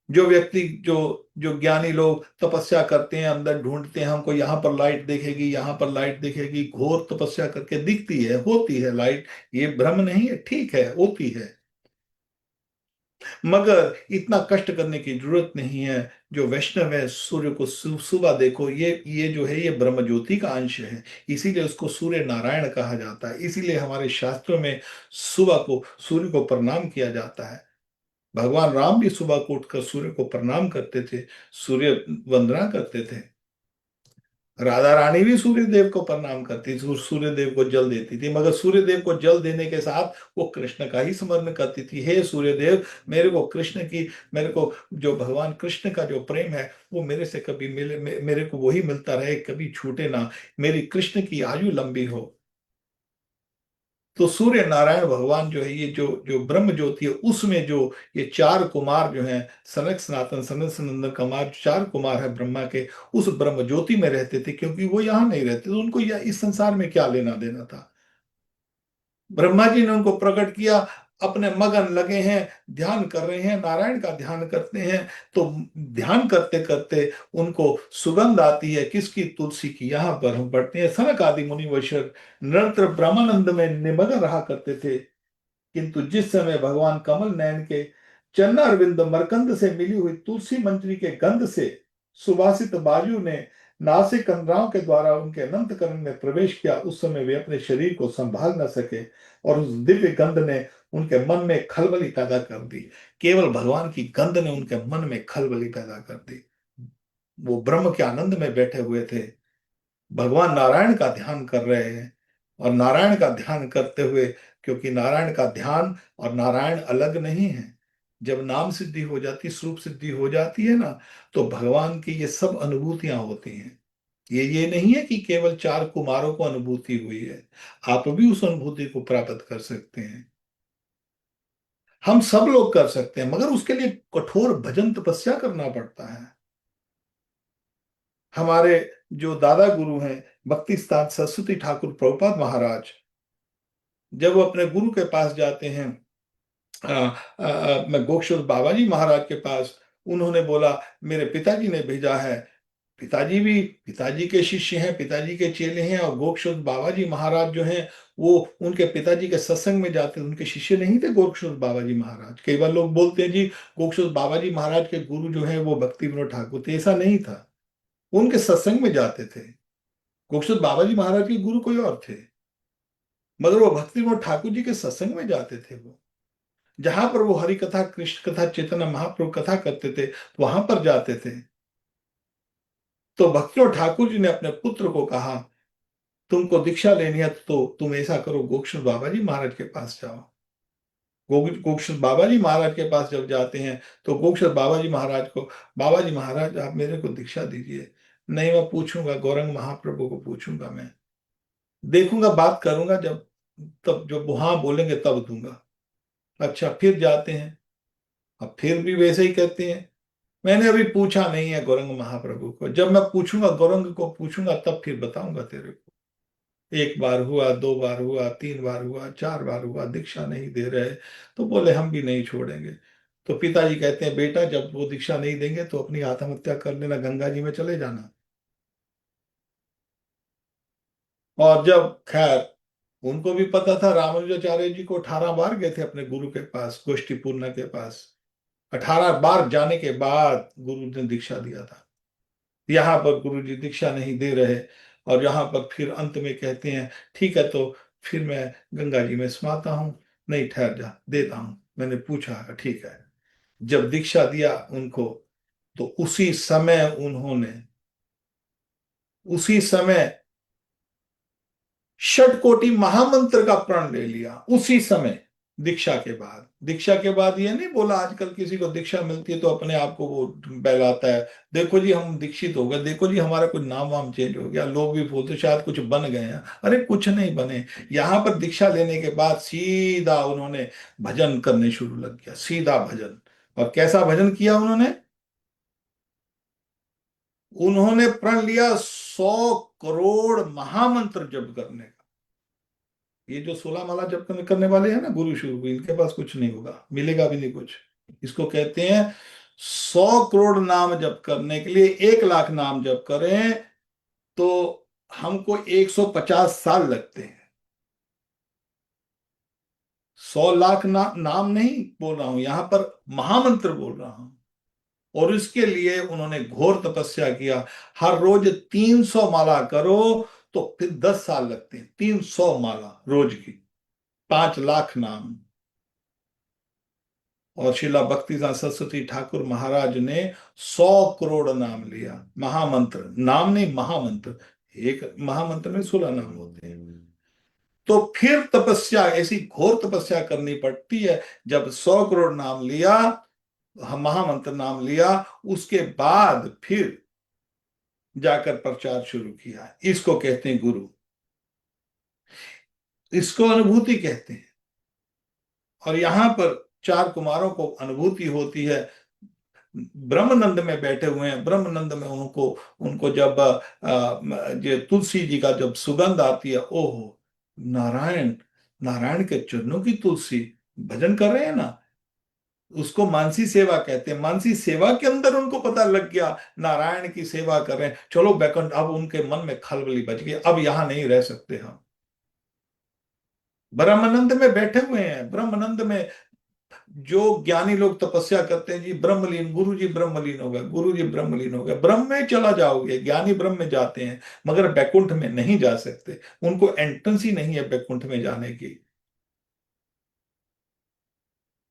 जो व्यक्ति, जो जो ज्ञानी लोग तपस्या करते हैं, अंदर ढूंढते हैं हमको यहाँ पर लाइट दिखेगी, यहाँ पर लाइट दिखेगी, घोर तपस्या करके दिखती है, होती है लाइट, ये भ्रम नहीं है, ठीक है होती है, मगर इतना कष्ट करने की जरूरत नहीं है। जो वैष्णव है, सूर्य को सुबह देखो, ये जो है ये ब्रह्म ज्योति का अंश है, इसीलिए उसको सूर्य नारायण कहा जाता है। इसीलिए हमारे शास्त्रों में सुबह को सूर्य को प्रणाम किया जाता है। भगवान राम भी सुबह को उठकर सूर्य को प्रणाम करते थे, सूर्य वंदना करते थे। राधा रानी भी सूर्य देव को प्रणाम करती थी, सूर्य देव को जल देती थी, मगर सूर्य देव को जल देने के साथ वो कृष्ण का ही स्मरण करती थी, हे सूर्य देव, मेरे को कृष्ण की, मेरे को जो भगवान कृष्ण का जो प्रेम है वो मेरे से कभी मिले, मेरे को वही मिलता रहे, कभी छूटे ना, मेरी कृष्ण की आयु लंबी हो। तो सूर्य नारायण भगवान जो है, ये जो जो ब्रह्म ज्योति है, उसमें जो ये चार कुमार जो हैं, सनक सनातन सनत सनंदन कुमार, चार कुमार है ब्रह्मा के, उस ब्रह्म ज्योति में रहते थे, क्योंकि वो यहाँ नहीं रहते तो उनको इस संसार में क्या लेना देना था। ब्रह्मा जी ने उनको प्रकट किया, अपने मगन लगे हैं, ध्यान कर रहे हैं, नारायण का ध्यान करते हैं। तो ध्यान करते करते उनको सुगंध आती है, किसकी? तुलसी की। यहाँ पर हम पढ़ते हैं, सनक आदि मुनिवशर निरंतर ब्रह्मानंद में निमग्न रहा करते थे, किंतु जिस समय भगवान कमल नयन के चरणारविंद मरकंद से मिली हुई तुलसी मंजरी के गंध से सुवासित बाजू ने नासिक कंदराओं के द्वारा उनके अनंत करण में प्रवेश किया, उस समय वे अपने शरीर को संभाल न सके और उस दिव्य गंध ने उनके मन में खलबली पैदा कर दी। केवल भगवान की गंध ने उनके मन में खलबली पैदा कर दी। वो ब्रह्म के आनंद में बैठे हुए थे, भगवान नारायण का ध्यान कर रहे हैं, और नारायण का ध्यान करते हुए, क्योंकि नारायण का ध्यान और नारायण अलग नहीं है। जब नाम सिद्धि हो जाती, स्वरूप सिद्धि हो जाती है ना, तो भगवान की ये सब अनुभूतियां होती हैं। ये नहीं है कि केवल चार कुमारों को अनुभूति हुई है, आप भी उस अनुभूति को प्राप्त कर सकते हैं। हम सब लोग कर सकते हैं, मगर उसके लिए कठोर भजन तपस्या करना पड़ता है। हमारे जो दादा गुरु हैं, भक्ति सिद्धांत सरस्वती ठाकुर प्रभुपाद महाराज, जब वो अपने गुरु के पास जाते हैं, मैं गोक्षुर बाबा जी महाराज के पास, उन्होंने बोला मेरे पिताजी ने भेजा है। पिताजी भी पिताजी के शिष्य हैं, पिताजी के चेले हैं, और गोक्षुर बाबा जी महाराज जो हैं, वो उनके पिताजी के सत्संग में जाते थे, उनके शिष्य नहीं थे गोक्षुर बाबा जी महाराज। कई बार लोग बोलते हैं जी गोक्षुर बाबा जी महाराज के गुरु जो है वो भक्ति विनोद ठाकुर थे, ऐसा नहीं था। वो उनके सत्संग में जाते थे। गोक्षुर बाबा जी महाराज के गुरु कोई और थे, मगर वो भक्ति विनोद ठाकुर जी के सत्संग में जाते थे। वो जहां पर वो हरि कथा, कृष्ण कथा, चैतन्य महाप्रभु कथा करते थे, तो वहां पर जाते थे। तो भक्तियों ठाकुर जी ने अपने पुत्र को कहा, तुमको दीक्षा लेनी है तो तुम ऐसा करो, गोक्षुर बाबा जी महाराज के पास जाओ। गोक्षुर बाबा जी महाराज के पास जब जाते हैं, तो गोक्षुर बाबा जी महाराज को, बाबा जी महाराज आप मेरे को दीक्षा दीजिए। नहीं, मैं पूछूंगा, गौरंग महाप्रभु को पूछूंगा, मैं देखूंगा, बात करूंगा, जब तब जब वो हाँ बोलेंगे तब दूंगा। अच्छा, फिर जाते हैं, अब फिर भी वैसे ही कहते हैं, मैंने अभी पूछा नहीं है गौरंग महाप्रभु को, जब मैं पूछूंगा, गौरंग को पूछूंगा, तब फिर बताऊंगा तेरे को। एक बार हुआ, दो बार हुआ, तीन बार हुआ, चार बार हुआ, दीक्षा नहीं दे रहे, तो बोले हम भी नहीं छोड़ेंगे। तो पिताजी कहते हैं बेटा, जब वो दीक्षा नहीं देंगे तो अपनी आत्महत्या कर लेना, गंगा जी में चले जाना। और जब खैर उनको भी पता था, रामानुजाचार्य जी को 18 बार गए थे अपने गुरु के पास, गोष्ठी पूर्णा के पास। 18 बार जाने के बाद गुरु ने दीक्षा दिया था। यहाँ पर गुरु जी दीक्षा नहीं दे रहे, और यहाँ पर फिर अंत में कहते हैं ठीक है, तो फिर मैं गंगा जी में समाता हूँ। नहीं, ठहर जा, देता हूँ, मैंने पूछा, ठीक है। जब दीक्षा दिया उनको, तो उसी समय षटकोटि महामंत्र का प्रण ले लिया, उसी समय। दीक्षा के बाद ये नहीं बोला, आजकल किसी को दीक्षा मिलती है तो अपने आप को वो बहलाता है, देखो जी हम दीक्षित हो गए, देखो जी हमारा कुछ नाम वाम चेंज हो गया, लोग भी बोलते शायद कुछ बन गए हैं। अरे कुछ नहीं बने। यहाँ पर दीक्षा लेने के बाद सीधा उन्होंने भजन करने शुरू लग गया, सीधा भजन। और कैसा भजन किया उन्होंने? उन्होंने प्रण लिया 100 करोड़ महामंत्र जप करने का। ये जो 16 माला जप करने वाले हैं ना, गुरु शुरू, इनके पास कुछ नहीं होगा, मिलेगा भी नहीं कुछ। इसको कहते हैं 100 करोड़ नाम जप करने के लिए 1 लाख नाम जप करें तो हमको 150 साल लगते हैं। 100 लाख नाम नहीं बोल रहा हूं, यहां पर महामंत्र बोल रहा हूं। और इसके लिए उन्होंने घोर तपस्या किया। हर रोज 300 माला करो तो फिर 10 साल लगते हैं, 300 माला रोज की, 5 लाख नाम। और शिला भक्तिदास सरस्वती ठाकुर महाराज ने 100 करोड़ नाम लिया, महामंत्र, नाम नहीं महामंत्र। एक महामंत्र में 16 नाम होते हैं। तो फिर तपस्या, ऐसी घोर तपस्या करनी पड़ती है। जब 100 करोड़ नाम लिया, महामंत्र नाम लिया, उसके बाद फिर जाकर प्रचार शुरू किया। इसको कहते हैं गुरु, इसको अनुभूति कहते हैं। और यहां पर चार कुमारों को अनुभूति होती है, ब्रह्मनंद में बैठे हुए हैं। ब्रह्मनंद में उनको उनको जब ये तुलसी जी का जब सुगंध आती है, ओहो, नारायण, नारायण के चरणों की तुलसी, भजन कर रहे हैं ना, उसको मानसी सेवा कहते हैं। मानसी सेवा के अंदर उनको पता लग गया नारायण की सेवा कर रहे हैं, चलो बैकुंठ। अब उनके मन में खलबली बच गई, अब यहां नहीं रह सकते हम। ब्रह्मानंद में बैठे हुए हैं, ब्रह्मानंद में। जो ज्ञानी लोग तपस्या करते हैं जी, ब्रह्मलीन, गुरु जी ब्रह्मलीन हो गए, गुरु जी ब्रह्मलीन हो गए, ब्रह्म में चला जाओगे, ज्ञानी ब्रह्म में जाते हैं, मगर बैकुंठ में नहीं जा सकते। उनको एंट्रेंस ही नहीं है बैकुंठ में जाने की।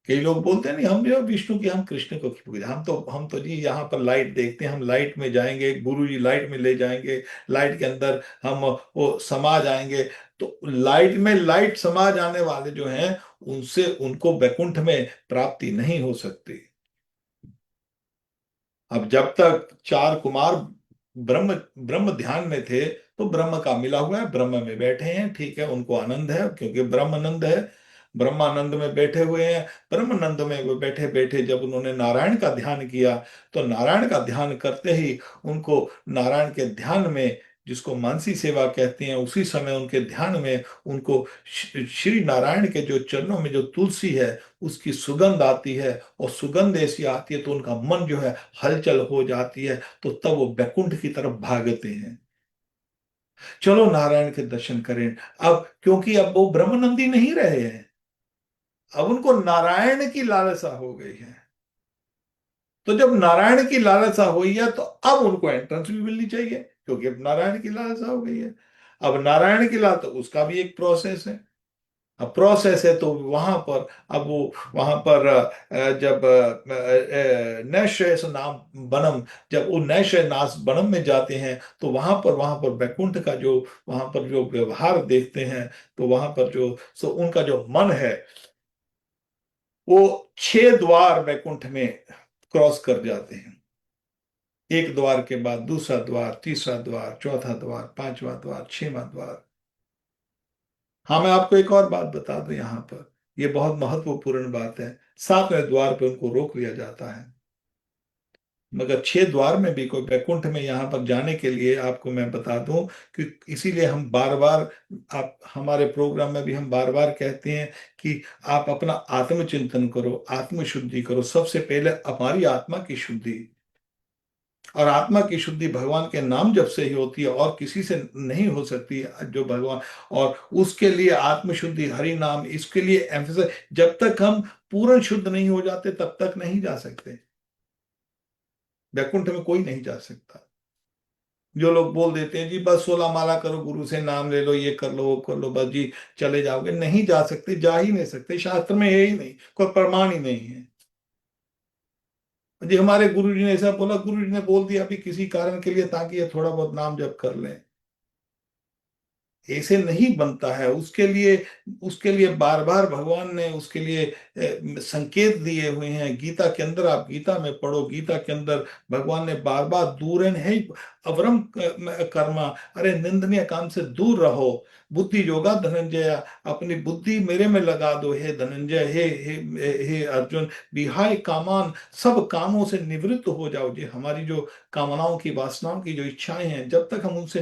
कई लोग बोलते हैं नहीं, हम जो विष्णु की, हम कृष्ण को क्यों पूजे, हम तो जी यहाँ पर लाइट देखते हैं, हम लाइट में जाएंगे, गुरु जी लाइट में ले जाएंगे, लाइट के अंदर हम वो समा जाएंगे। तो लाइट में, लाइट समा जाने वाले जो हैं, उनसे उनको बैकुंठ में प्राप्ति नहीं हो सकती। अब जब तक चार कुमार ब्रह्म ब्रह्म ध्यान में थे, तो ब्रह्म का मिला हुआ है, ब्रह्म में बैठे हैं, ठीक है, उनको आनंद है क्योंकि ब्रह्मानंद है। ब्रह्मानंद में बैठे हुए हैं। ब्रह्मानंद में वो बैठे बैठे जब उन्होंने नारायण का ध्यान किया, तो नारायण का ध्यान करते ही उनको नारायण के ध्यान में, जिसको मानसी सेवा कहते हैं, उसी समय उनके ध्यान में उनको श्री नारायण के जो चरणों में जो तुलसी है, उसकी सुगंध आती है। और सुगंध ऐसी आती है तो उनका मन जो है हलचल हो जाती है, तो तब वो बैकुंठ की तरफ भागते हैं। चलो नारायण के दर्शन करें। अब क्योंकि अब वो ब्रह्मनंदी नहीं रहे हैं, अब उनको नारायण की लालसा हो गई है। तो जब नारायण की लालसा हुई है, तो अब उनको एंट्रेंस भी मिलनी चाहिए, क्योंकि अब नारायण की लालसा हो गई है। अब नारायण की लालसा, उसका भी एक प्रोसेस है। अब प्रोसेस है तो वहां पर, अब वो वहां पर जब नैशेष नाम बनम, जब वो नैशय नाश बनम में जाते हैं, तो वहां पर बैकुंठ का जो, वहां पर जो व्यवहार देखते हैं, तो वहां पर जो, सो उनका जो मन है, वो 6 द्वार बैकुंठ में क्रॉस कर जाते हैं। एक द्वार के बाद दूसरा द्वार, तीसरा द्वार, चौथा द्वार, पांचवा द्वार, छठवां द्वार। हाँ, मैं आपको एक और बात बता दूं यहाँ पर, ये बहुत महत्वपूर्ण बात है। 7वें द्वार पे उनको रोक लिया जाता है। मगर 6 द्वार में भी कोई बैकुंठ में यहाँ पर जाने के लिए, आपको मैं बता दूं कि इसीलिए हम बार बार, आप हमारे प्रोग्राम में भी हम बार बार कहते हैं कि आप अपना आत्मचिंतन करो, आत्मशुद्धि करो। सबसे पहले हमारी आत्मा की शुद्धि, और आत्मा की शुद्धि भगवान के नाम जप से ही होती है, और किसी से नहीं हो सकती जो भगवान। और उसके लिए आत्मशुद्धि, हरि नाम, इसके लिए एम्फेसिस, जब तक हम पूर्ण शुद्ध नहीं हो जाते तब तक नहीं जा सकते। वैकुंठ में कोई नहीं जा सकता। जो लोग बोल देते हैं जी बस 16 माला करो, गुरु से नाम ले लो, ये कर लो, वो कर लो, बस जी चले जाओगे, नहीं जा सकते, जा ही नहीं सकते। शास्त्र में है ही नहीं, कोई प्रमाण ही नहीं है। जी हमारे गुरु जी ने ऐसा बोला, गुरु जी ने बोल दिया अभी किसी कारण के लिए, ताकि ये थोड़ा बहुत नाम जप कर लें। ऐसे नहीं बनता है। उसके लिए बार बार भगवान ने उसके लिए संकेत दिए हुए हैं। गीता के अंदर, आप गीता में पढ़ो, गीता के अंदर भगवान ने बार बार दूर है, अवरम कर्मा, अरे निंदनीय काम से दूर रहो। बुद्धि योगा धनंजय, अपनी बुद्धि मेरे में लगा दो हे धनंजय, हे अर्जुन। विहाय कामान, सब कामों से निवृत्त हो जाओ। जी हमारी जो कामनाओं की, वासनाओं की जो इच्छाएं हैं, जब तक हम उनसे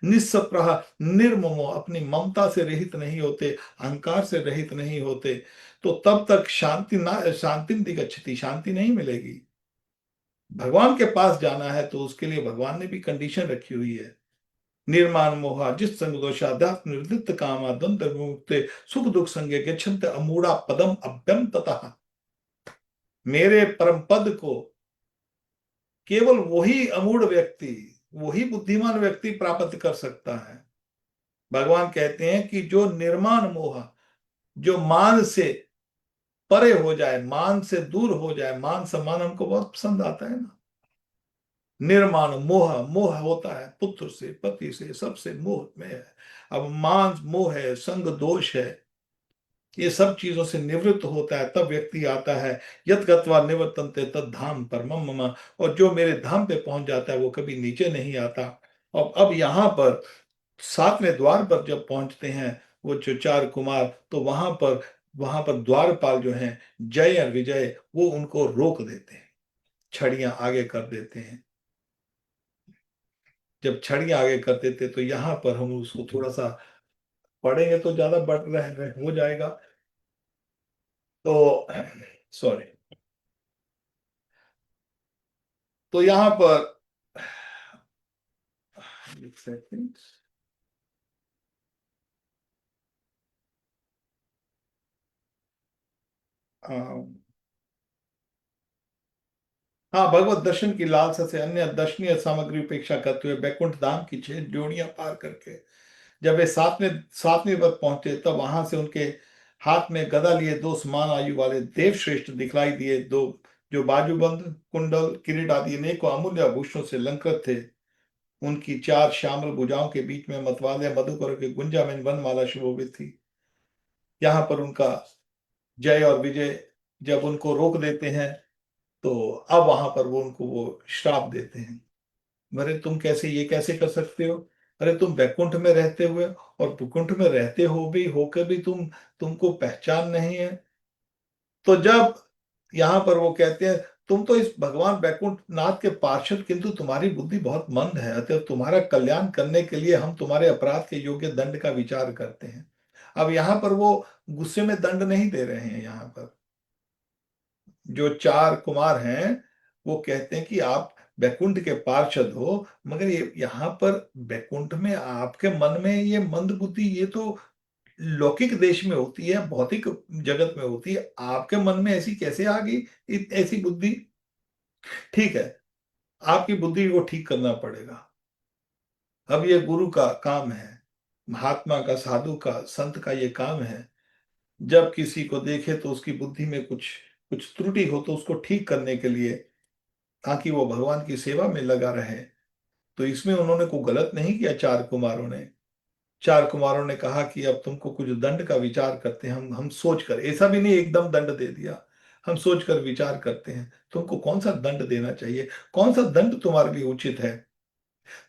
निस्पृह, निर्ममो, अपनी ममता से रहित नहीं होते, अहंकार से रहित नहीं होते, तो तब तक शांति ना, शांति दिगच्छति, शांति नहीं मिलेगी। भगवान के पास जाना है तो उसके लिए भगवान ने भी कंडीशन रखी हुई है। निर्माण मोहा जिस संग दोषाध्यात्म निर्दित कामा द्वंद विमुक्ते सुख दुख संगे गच्छन्त अमूढ़ा पदम अभ्यम ततः। मेरे परम पद को केवल वही अमूढ़ व्यक्ति, वही बुद्धिमान व्यक्ति प्राप्त कर सकता है। भगवान कहते हैं कि जो निर्माण मोह, जो मान से परे हो जाए, मान से दूर हो जाए, मान सम्मान हमको बहुत पसंद आता है ना। निर्माण मोह, मोह होता है पुत्र से, पति से, सबसे मोह में है। अब मान मोह है, संग दोष है, ये सब चीजों से निवृत्त होता है, तब व्यक्ति आता है। यत गत्वा निवर्तन्ते तद धाम परमम मम। और जो मेरे धाम पे पहुंच जाता है वो कभी नीचे नहीं आता। और अब यहाँ पर 7वें द्वार पर जब पहुंचते हैं वो जो चार कुमार, तो वहां पर द्वारपाल जो हैं, जय और विजय, वो उनको रोक देते हैं, छड़ियां आगे कर देते हैं। जब छड़ियां आगे कर देते तो यहाँ पर हम उसको थोड़ा सा पढ़ेंगे तो ज्यादा बढ़ रहे हो जाएगा। तो सॉरी। तो यहां पर एक सेकंड। हाँ, भगवत दर्शन की लालसा से अन्य दर्शनीय सामग्री उपेक्षा करते हुए बैकुंठ धाम की 6 जोड़ियां पार करके जब वे सातवीं पर पहुंचे, तब वहां से उनके हाथ में गदा लिए दो समान आयु वाले देव श्रेष्ठ दिखलाई दिए, दो जो बाजूबंद, कुंडल, किरीट आदि अनेकों अमूल्य आभूषणों से अलंकृत थे। उनकी 4 श्यामल भुजाओं के बीच में मतवाले मधुकर के गुंजामयी वनमाला शोभित थी। यहाँ पर उनका जय और विजय जब उनको रोक देते हैं, तो अब वहां पर वो उनको वो श्राप देते हैं। अरे तुम कैसे ये कैसे कर सकते हो? अरे तुम बैकुंठ में रहते हुए और भूकुंठ में रहते हो भी होकर भी तुमको पहचान नहीं है। तो जब यहाँ पर वो कहते हैं, तुम तो इस भगवान बैकुंठ नाथ के पार्षद, किंतु तुम्हारी बुद्धि बहुत मंद है, अतः तुम्हारा कल्याण करने के लिए हम तुम्हारे अपराध के योग्य दंड का विचार करते हैं। अब यहाँ पर वो गुस्से में दंड नहीं दे रहे हैं। यहाँ पर जो 4 कुमार हैं, वो कहते हैं कि आप बैकुंठ के पार्षद हो, मगर ये यहाँ पर बैकुंठ में आपके मन में ये मंद बुद्धि, ये तो लौकिक देश में होती है, भौतिक जगत में होती है, आपके मन में ऐसी कैसे आ गई ऐसी बुद्धि? ठीक है, आपकी बुद्धि को ठीक करना पड़ेगा। अब ये गुरु का काम है, महात्मा का, साधु का, संत का ये काम है। जब किसी को देखे तो उसकी बुद्धि में कुछ कुछ त्रुटि हो तो उसको ठीक करने के लिए, ताकि वो भगवान की सेवा में लगा रहे। तो इसमें उन्होंने को गलत नहीं किया। 4 कुमारों ने कहा कि अब तुमको कुछ दंड का विचार करते हैं, हम सोच कर, ऐसा भी नहीं एकदम दंड दे दिया, हम सोच कर विचार करते हैं तुमको कौन सा दंड देना चाहिए, कौन सा दंड तुम्हारे लिए उचित है।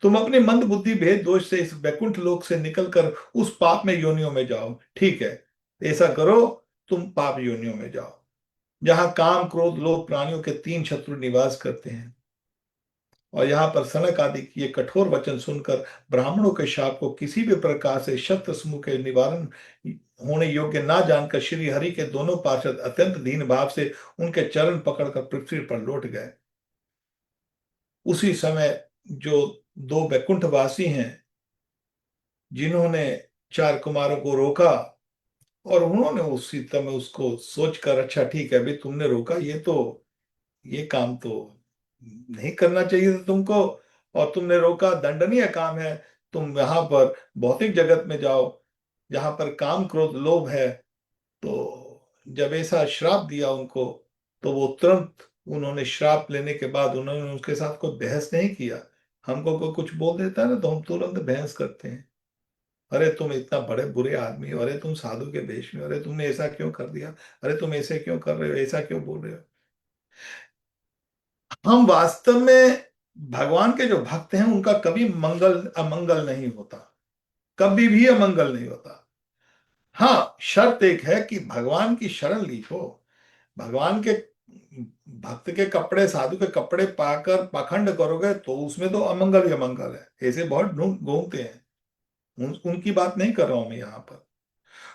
तुम अपने मंद बुद्धि भेद दोष से इस वैकुंठ लोक से निकलकर उस पाप में योनियों में जाओ। ठीक है, ऐसा करो, तुम पाप योनियों में जाओ, जहां काम, क्रोध, लोभ, प्राणियों के 3 शत्रु निवास करते हैं। और यहाँ पर सनक आदि की ये कठोर वचन सुनकर ब्राह्मणों के शाप को किसी भी प्रकार से शत्रु समूह के निवारण होने योग्य ना जानकर श्री हरि के दोनों पार्षद अत्यंत दीन भाव से उनके चरण पकड़कर पृथ्वी पर लौट गए। उसी समय जो 2 बैकुंठवासी हैं, जिन्होंने 4 कुमारों को रोका, और उन्होंने उसी समय उसको सोचकर, अच्छा ठीक है, अभी तुमने रोका, ये काम तो नहीं करना चाहिए था तुमको, और तुमने रोका, दंडनीय काम है। तुम यहाँ पर भौतिक जगत में जाओ, जहां पर काम, क्रोध, लोभ है। तो जब ऐसा श्राप दिया उनको, तो वो तुरंत, उन्होंने श्राप लेने के बाद उन्होंने उसके साथ कोई बहस नहीं किया। हमको कोई कुछ बोल देता है ना, तो हम तुरंत बहस करते हैं। अरे तुम इतना बड़े बुरे आदमी हो, अरे तुम साधु के देश में, अरे तुमने ऐसा क्यों कर दिया, अरे तुम ऐसे क्यों कर रहे हो, ऐसा क्यों बोल रहे हो। हम वास्तव में भगवान के जो भक्त हैं, उनका कभी मंगल अमंगल नहीं होता, कभी भी अमंगल नहीं होता। हाँ, शर्त एक है कि भगवान की शरण ली हो। भगवान के भक्त के कपड़े, साधु के कपड़े पाकर पाखंड करोगे, तो उसमें तो अमंगल ही अमंगल है। ऐसे बहुत घूमते हैं। उनकी बात नहीं कर रहा हूं मैं यहाँ पर।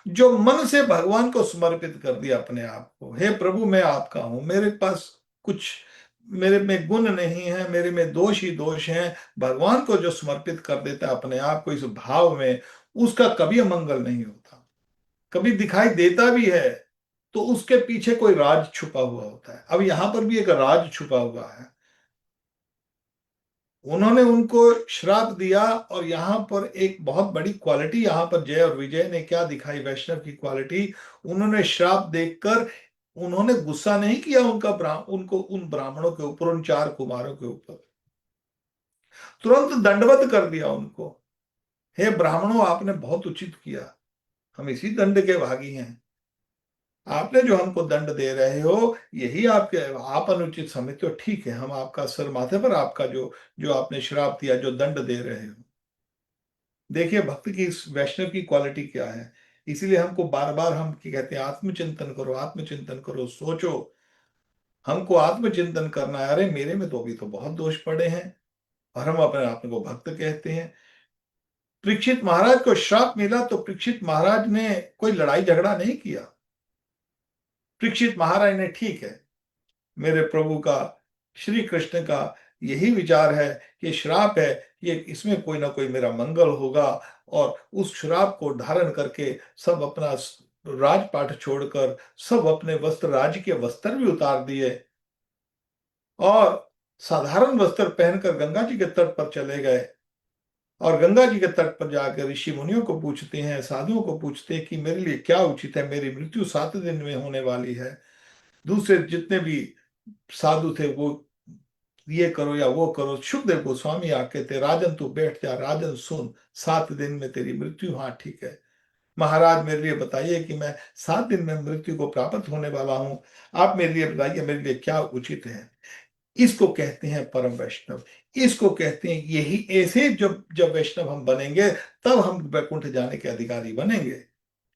जो मन से भगवान को समर्पित कर दिया अपने आप को, हे प्रभु मैं आपका हूं, मेरे पास कुछ, मेरे में गुण नहीं है, मेरे में दोष ही दोष हैं, भगवान को जो समर्पित कर देता है अपने आप को इस भाव में, उसका कभी अमंगल नहीं होता। कभी दिखाई देता भी है तो उसके पीछे कोई राज छुपा हुआ होता है। अब यहां पर भी एक राज छुपा हुआ है। उन्होंने उनको श्राप दिया, और यहाँ पर एक बहुत बड़ी क्वालिटी, यहाँ पर जय और विजय ने क्या दिखाई, वैष्णव की क्वालिटी। उन्होंने श्राप देखकर, उन्होंने गुस्सा नहीं किया उनको, उन ब्राह्मणों के ऊपर, उन 4 कुमारों के ऊपर, तुरंत दंडवत कर दिया उनको। हे ब्राह्मणों, आपने बहुत उचित किया, हम इसी दंड के भागी हैं। आपने जो हमको दंड दे रहे हो, यही आपके, आप अनुचित समझते हो, ठीक है, हम आपका सर माथे पर, आपका जो जो आपने श्राप दिया, जो दंड दे रहे हो। देखिए भक्त की, इस वैष्णव की क्वालिटी क्या है। इसीलिए हमको बार बार हम क्या कहते हैं, आत्मचिंतन करो, आत्मचिंतन करो, सोचो। हमको आत्मचिंतन करना है, अरे मेरे में तो अभी तो बहुत दोष पड़े हैं, और हम अपने आप को भक्त कहते हैं। परीक्षित महाराज को श्राप मिला, तो परीक्षित महाराज ने कोई लड़ाई झगड़ा नहीं किया। परीक्षित महाराज ने, ठीक है, मेरे प्रभु का, श्री कृष्ण का यही विचार है कि श्राप है, ये इसमें कोई ना कोई मेरा मंगल होगा। और उस श्राप को धारण करके सब अपना राजपाट छोड़कर सब अपने वस्त्र, राज्य के वस्त्र भी उतार दिए और साधारण वस्त्र पहनकर गंगा जी के तट पर चले गए। और गंगा जी के तट पर जाकर ऋषि मुनियों को पूछते हैं, साधुओं को पूछते हैं कि मेरे लिए क्या उचित है, मेरी मृत्यु 7 दिन में होने वाली है। दूसरे जितने भी साधु थे वो ये करो या वो करो। सुखदेव गोस्वामी आके थे, राजन तू बैठ जा, राजन सुन, 7 दिन में तेरी मृत्यु, हाँ ठीक है महाराज, मेरे लिए बताइए कि मैं 7 दिन में मृत्यु को प्राप्त होने वाला हूं, आप मेरे लिए बताइए मेरे लिए क्या उचित है। इसको कहते हैं परम वैष्णव। इसको कहते हैं, यही ऐसे जब जब वैष्णव हम बनेंगे तब हम वैकुंठ जाने के अधिकारी बनेंगे।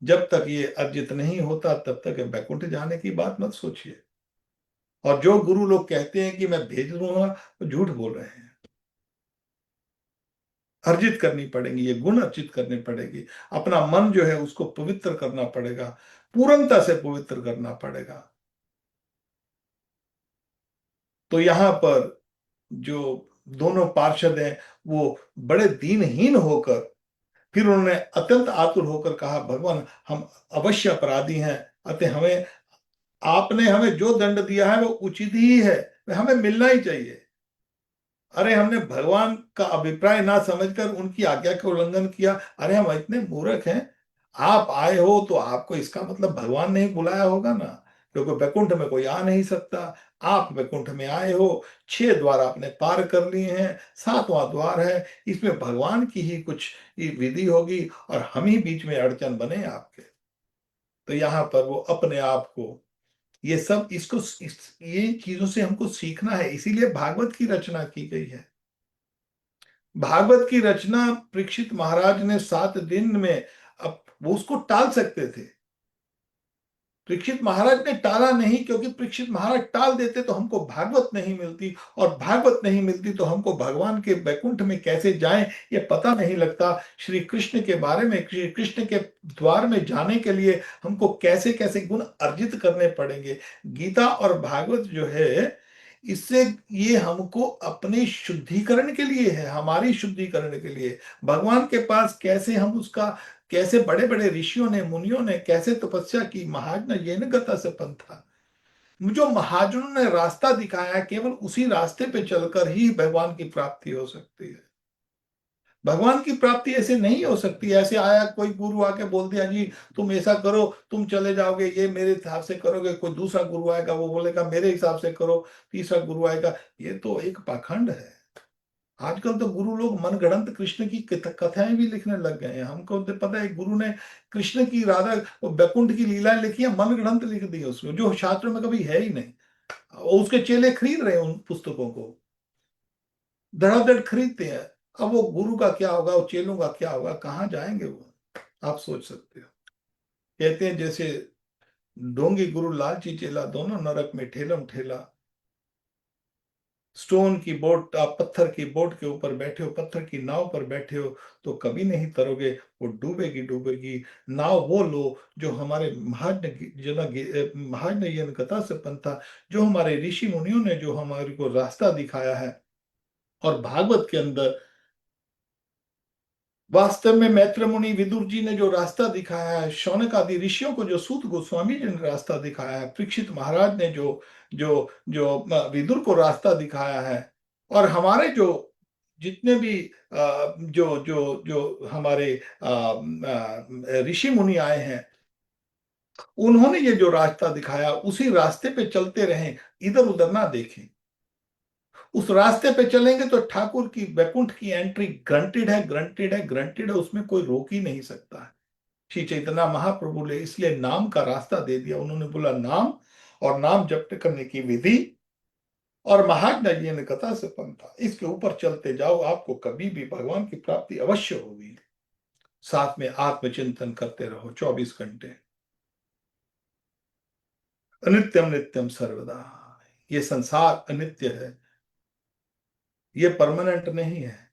जब तक ये अर्जित नहीं होता तब तक वैकुंठ जाने की बात मत सोचिए। और जो गुरु लोग कहते हैं कि मैं भेज दूंगा, वो झूठ बोल रहे हैं। अर्जित करनी पड़ेगी, ये गुण अर्जित करनी पड़ेगी। अपना मन जो है उसको पवित्र करना पड़ेगा, पूर्णता से पवित्र करना पड़ेगा। तो यहां पर जो दोनों पार्षद हैं वो बड़े दीनहीन होकर, फिर उन्होंने अत्यंत आतुर होकर कहा, भगवान हम अवश्य अपराधी हैं, अतः हमें, आपने हमें जो दंड दिया है वो उचित ही है, हमें मिलना ही चाहिए। अरे हमने भगवान का अभिप्राय ना समझकर उनकी आज्ञा का उल्लंघन किया। अरे हम इतने मूर्ख हैं, आप आए हो तो आपको इसका मतलब भगवान ने ही बुलाया होगा ना, क्योंकि वैकुंठ में कोई आ नहीं सकता। आप वैकुंठ में आए हो, 6 द्वार आपने पार कर लिए हैं, 7वां द्वार है, इसमें भगवान की ही कुछ विधि होगी और हम ही बीच में अड़चन बने आपके। तो यहां पर वो अपने आप को, ये सब ये चीजों से हमको सीखना है, इसीलिए भागवत की रचना की गई है। भागवत की रचना परीक्षित महाराज ने 7 दिन में, अब वो उसको टाल सकते थे, परीक्षित महाराज ने टाला नहीं, क्योंकि परीक्षित महाराज टाल देते तो हमको भागवत नहीं मिलती, और भागवत नहीं मिलती तो हमको भगवान के बैकुंठ में कैसे जाएं ये पता नहीं लगता। श्री कृष्ण के बारे में, श्री कृष्ण के द्वार में जाने के लिए हमको कैसे कैसे गुण अर्जित करने पड़ेंगे। गीता और भागवत जो है, इससे ये हमको अपने शुद्धिकरण के लिए है, हमारी शुद्धिकरण के लिए। भगवान के पास कैसे हम उसका, कैसे बड़े बड़े ऋषियों ने, मुनियों ने कैसे तपस्या की, महाजन येन गता से पंथा, जो महाजनों ने रास्ता दिखाया है, केवल उसी रास्ते पे चलकर ही भगवान की प्राप्ति हो सकती है। भगवान की प्राप्ति ऐसे नहीं हो सकती, ऐसे आया कोई गुरु आके बोल दिया जी तुम ऐसा करो, तुम चले जाओगे, ये मेरे हिसाब से करोगे, कोई दूसरा गुरु आएगा वो बोलेगा मेरे हिसाब से करो, तीसरा गुरु आएगा, ये तो एक पाखंड है। आजकल तो गुरु लोग मनगढ़ंत कृष्ण की कथाएं भी लिखने लग गए हैं। हमको तो पता है गुरु ने कृष्ण की, राधा बैकुंठ की लीलाएं लिखी है, मनगढ़ंत लिख दी है उसमें, जो शास्त्र में कभी है ही नहीं। और उसके चेले खरीद रहे हैं उन पुस्तकों को, धड़ाधड़ खरीदते हैं। अब वो गुरु का क्या होगा, वो चेलों का क्या होगा, कहाँ जाएंगे वो, आप सोच सकते हो। कहते हैं जैसे ढोंगी गुरु लालची चेला, दोनों नरक में ठेलम ठेला। स्टोन की बोट, आप पत्थर की बोट के ऊपर बैठे हो, पत्थर की नाव पर बैठे हो तो कभी नहीं तरोगे, वो डूबेगी डूबेगी। नाव वो लो जो हमारे महान यन कथा से पंथा, जो हमारे ऋषि मुनियों ने जो हमारे को रास्ता दिखाया है। और भागवत के अंदर वास्तव में मैत्र मुनि विदुर जी ने जो रास्ता दिखाया है, शौनक आदि ऋषियों को जो सूत गोस्वामी जी ने रास्ता दिखाया है, परीक्षित महाराज ने जो जो जो विदुर को रास्ता दिखाया है, और हमारे जो जितने भी जो जो जो हमारे ऋषि मुनि आए हैं, उन्होंने ये जो रास्ता दिखाया उसी रास्ते पे चलते रहें, इधर उधर ना देखें। उस रास्ते पे चलेंगे तो ठाकुर की वैकुंठ की एंट्री ग्रंटेड है, ग्रंटेड है, ग्रंटेड है, उसमें कोई रोक ही नहीं सकता है। श्री चैतन्य महाप्रभु ने इसलिए नाम का रास्ता दे दिया, उन्होंने बोला नाम, और नाम जप करने की विधि, और महाज्ञ ने कथा से पंथा, इसके ऊपर चलते जाओ, आपको कभी भी भगवान की प्राप्ति अवश्य होगी। साथ में आत्मचिंतन करते रहो 24 घंटे। अनित्यम नित्यम सर्वदा, ये संसार अनित्य है, ये परमानेंट नहीं है।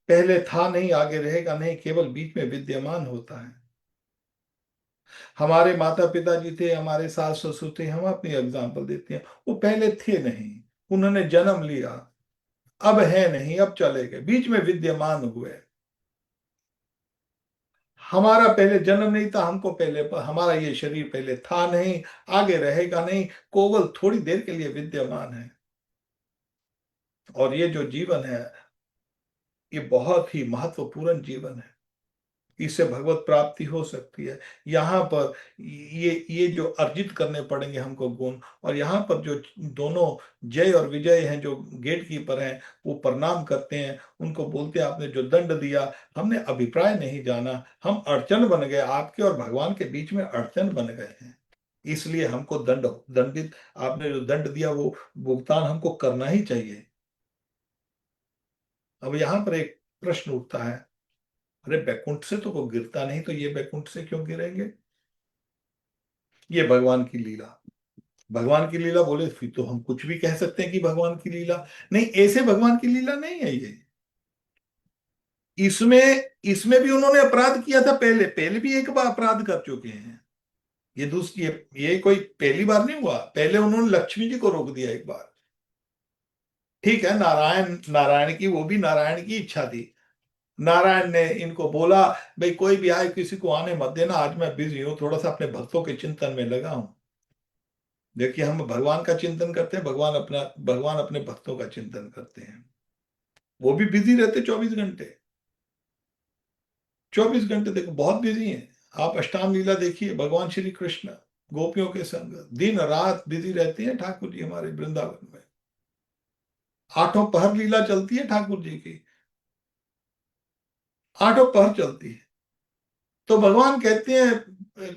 पहले था नहीं, आगे रहेगा नहीं, केवल बीच में विद्यमान होता है। हमारे माता पिता जी थे, हमारे सास ससुर थे, हम अपनी एग्जाम्पल देते हैं। वो पहले थे नहीं, उन्होंने जन्म लिया, अब है नहीं, अब चले गए, बीच में विद्यमान हुए। हमारा पहले जन्म नहीं था, हमको पहले, हमारा ये शरीर पहले था नहीं, आगे रहेगा नहीं, केवल थोड़ी देर के लिए विद्यमान है। और ये जो जीवन है, ये बहुत ही महत्वपूर्ण जीवन है। इससे भगवत प्राप्ति हो सकती है। यहाँ पर ये जो अर्जित करने पड़ेंगे हमको गुण। और यहाँ पर जो दोनों जय और विजय हैं, जो गेट कीपर हैं, वो प्रणाम करते हैं, उनको बोलते हैं आपने जो दंड दिया, हमने अभिप्राय नहीं जाना, हम अड़चन बन गए, आपके और भगवान के बीच में अड़चन बन गए हैं, इसलिए हमको दंडित, आपने जो दंड दिया वो भुगतान हमको करना ही चाहिए। अब यहाँ पर एक प्रश्न उठता है, अरे बैकुंठ से तो कोई गिरता नहीं, तो ये बैकुंठ से क्यों गिरेंगे? ये भगवान की लीला। भगवान की लीला बोले फिर तो हम कुछ भी कह सकते हैं कि भगवान की लीला। नहीं, ऐसे भगवान की लीला नहीं है ये। इसमें इसमें भी उन्होंने अपराध किया था, पहले पहले भी एक बार अपराध कर चुके हैं। ये दूसरी, ये कोई पहली बार नहीं हुआ। पहले उन्होंने लक्ष्मी जी को रोक दिया एक बार। ठीक है, नारायण, नारायण की, वो भी नारायण की इच्छा थी। नारायण ने इनको बोला, भाई कोई भी आए किसी को आने मत देना, आज मैं बिजी हूं, थोड़ा सा अपने भक्तों के चिंतन में लगा हूं। देखिए, हम भगवान का चिंतन करते हैं, भगवान अपने भक्तों का चिंतन करते हैं। वो भी बिजी रहते 24 घंटे। 24 घंटे देखो, बहुत बिजी हैं। आप अष्टांग लीला देखिए, भगवान श्री कृष्ण गोपियों के संग दिन रात बिजी रहते हैं ठाकुर जी हमारे वृंदावन में। आठों पहर लीला चलती है ठाकुर जी की, आठों पहर चलती है। तो भगवान कहते हैं,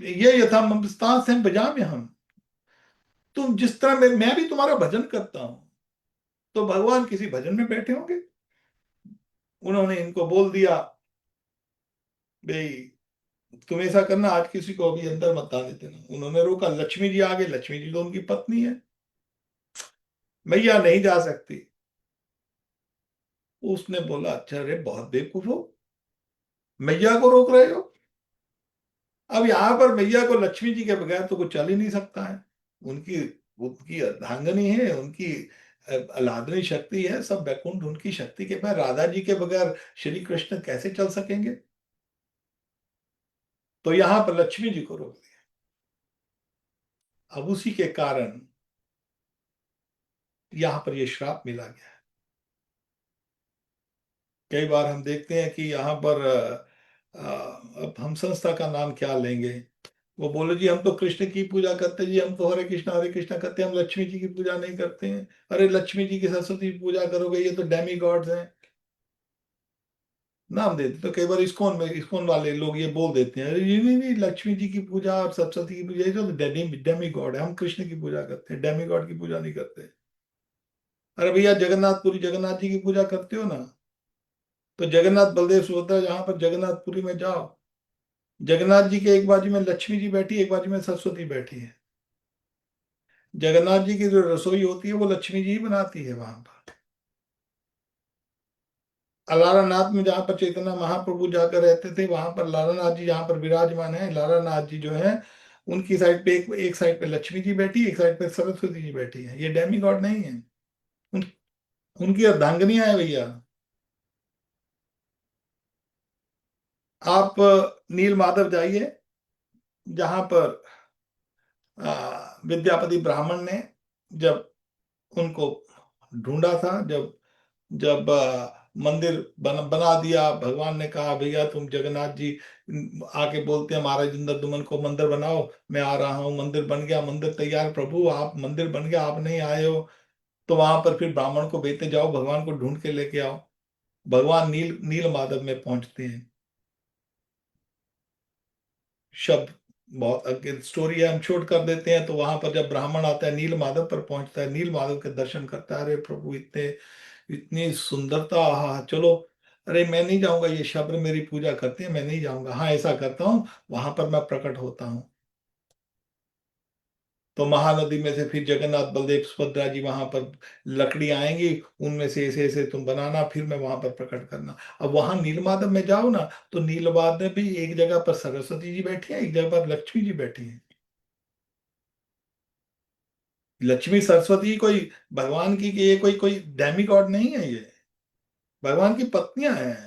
ये यथा ममस्तां से बजा में हम, तुम जिस तरह मैं भी तुम्हारा भजन करता हूं। तो भगवान किसी भजन में बैठे होंगे, उन्होंने इनको बोल दिया, भाई तुम ऐसा करना, आज किसी को अभी अंदर मत आने देना। उन्होंने रोका, लक्ष्मी जी आ गए, लक्ष्मी जी तो उनकी पत्नी है, मैया नहीं जा सकती। उसने बोला, अच्छा रे बहुत बेवकूफ हो, मैया को रोक रहे हो। अब यहाँ पर मैया को लक्ष्मी जी के बगैर तो कुछ चल ही नहीं सकता है। उनकी उनकी अर्धांगनी है, उनकी आह्लादनी शक्ति है, सब बैकुंठ उनकी शक्ति के बगैर, राधा जी के बगैर श्री कृष्ण कैसे चल सकेंगे? तो यहाँ पर लक्ष्मी जी को रोक दिया। अब उसी के कारण यहाँ पर ये श्राप मिला गया है। कई बार हम देखते हैं कि यहाँ पर अब हम संस्था का नाम क्या लेंगे? वो बोले जी हम तो कृष्ण की पूजा करते हैं जी, हम तो हरे कृष्णा करते हैं, हम लक्ष्मी जी की पूजा नहीं करते हैं। अरे लक्ष्मी जी की सरस्वती की पूजा करोगे, ये तो डेमी गॉड्स हैं, नाम देते। तो कई बार इस्कॉन में, इस्कॉन वाले लोग ये बोल देते हैं, अरे ये नहीं नहीं, लक्ष्मी जी की पूजा और सरस्वती की पूजा, ये तो डेमी डेमी गॉड है, हम कृष्ण की पूजा करते हैं, डेमी गॉड की पूजा नहीं करते। अरे भैया जगन्नाथपुरी जगन्नाथ जी की पूजा करते हो ना, तो जगन्नाथ बलदेव सुभद्रा जहां पर जगन्नाथपुरी में जाओ, जगन्नाथ जी के एक बाजू में लक्ष्मी जी बैठी, एक बाजू में सरस्वती बैठी है। जगन्नाथ जी की जो रसोई होती है वो लक्ष्मी जी ही बनाती है वहां पर। लालानाथ में जहां पर चैतन्य महाप्रभु जाकर रहते थे, वहां पर लालानाथ जी जहां पर विराजमान है, लालानाथ जी जो है, उनकी साइड पे एक साइड पे लक्ष्मी जी बैठी, एक साइड पे सरस्वती जी बैठी है। ये डेमी गॉड नहीं है, उन, उनकी अर्धांगनियां है भैया। आप नील माधव जाइए, जहां पर विद्यापति ब्राह्मण ने जब उनको ढूंढा था, जब जब मंदिर बना दिया, भगवान ने कहा भैया तुम जगन्नाथ जी आके बोलते हैं महाराज इंद्र दुमन को मंदिर बनाओ, मैं आ रहा हूँ। मंदिर बन गया, मंदिर तैयार, प्रभु आप, मंदिर बन गया, आप नहीं आए हो। तो वहां पर फिर ब्राह्मण को भेजते, जाओ भगवान को ढूंढ के लेके आओ। भगवान नील नील माधव में पहुंचते हैं। शब्द बहुत आगे स्टोरी है, हम छोट कर देते हैं। तो वहां पर जब ब्राह्मण आता है, नील माधव पर पहुंचता है, नील माधव के दर्शन करता है, अरे प्रभु इतने, इतनी सुंदरता, हाँ चलो। अरे मैं नहीं जाऊंगा, ये शब्द मेरी पूजा करते हैं, मैं नहीं जाऊंगा। हाँ ऐसा करता हूँ, वहां पर मैं प्रकट होता हूँ। तो महानदी में से फिर जगन्नाथ बलदेव सुभद्रा जी वहां पर लकड़ी आएंगी, उनमें से ऐसे ऐसे तुम बनाना, फिर मैं वहां पर प्रकट करना। अब वहां नीलमाधव में जाओ ना, तो नीलमाधव में भी एक जगह पर सरस्वती जी बैठी है, एक जगह पर लक्ष्मी जी बैठी है। लक्ष्मी सरस्वती कोई भगवान की, ये कोई कोई डेमी गॉड नहीं है ये, भगवान की पत्नियां हैं।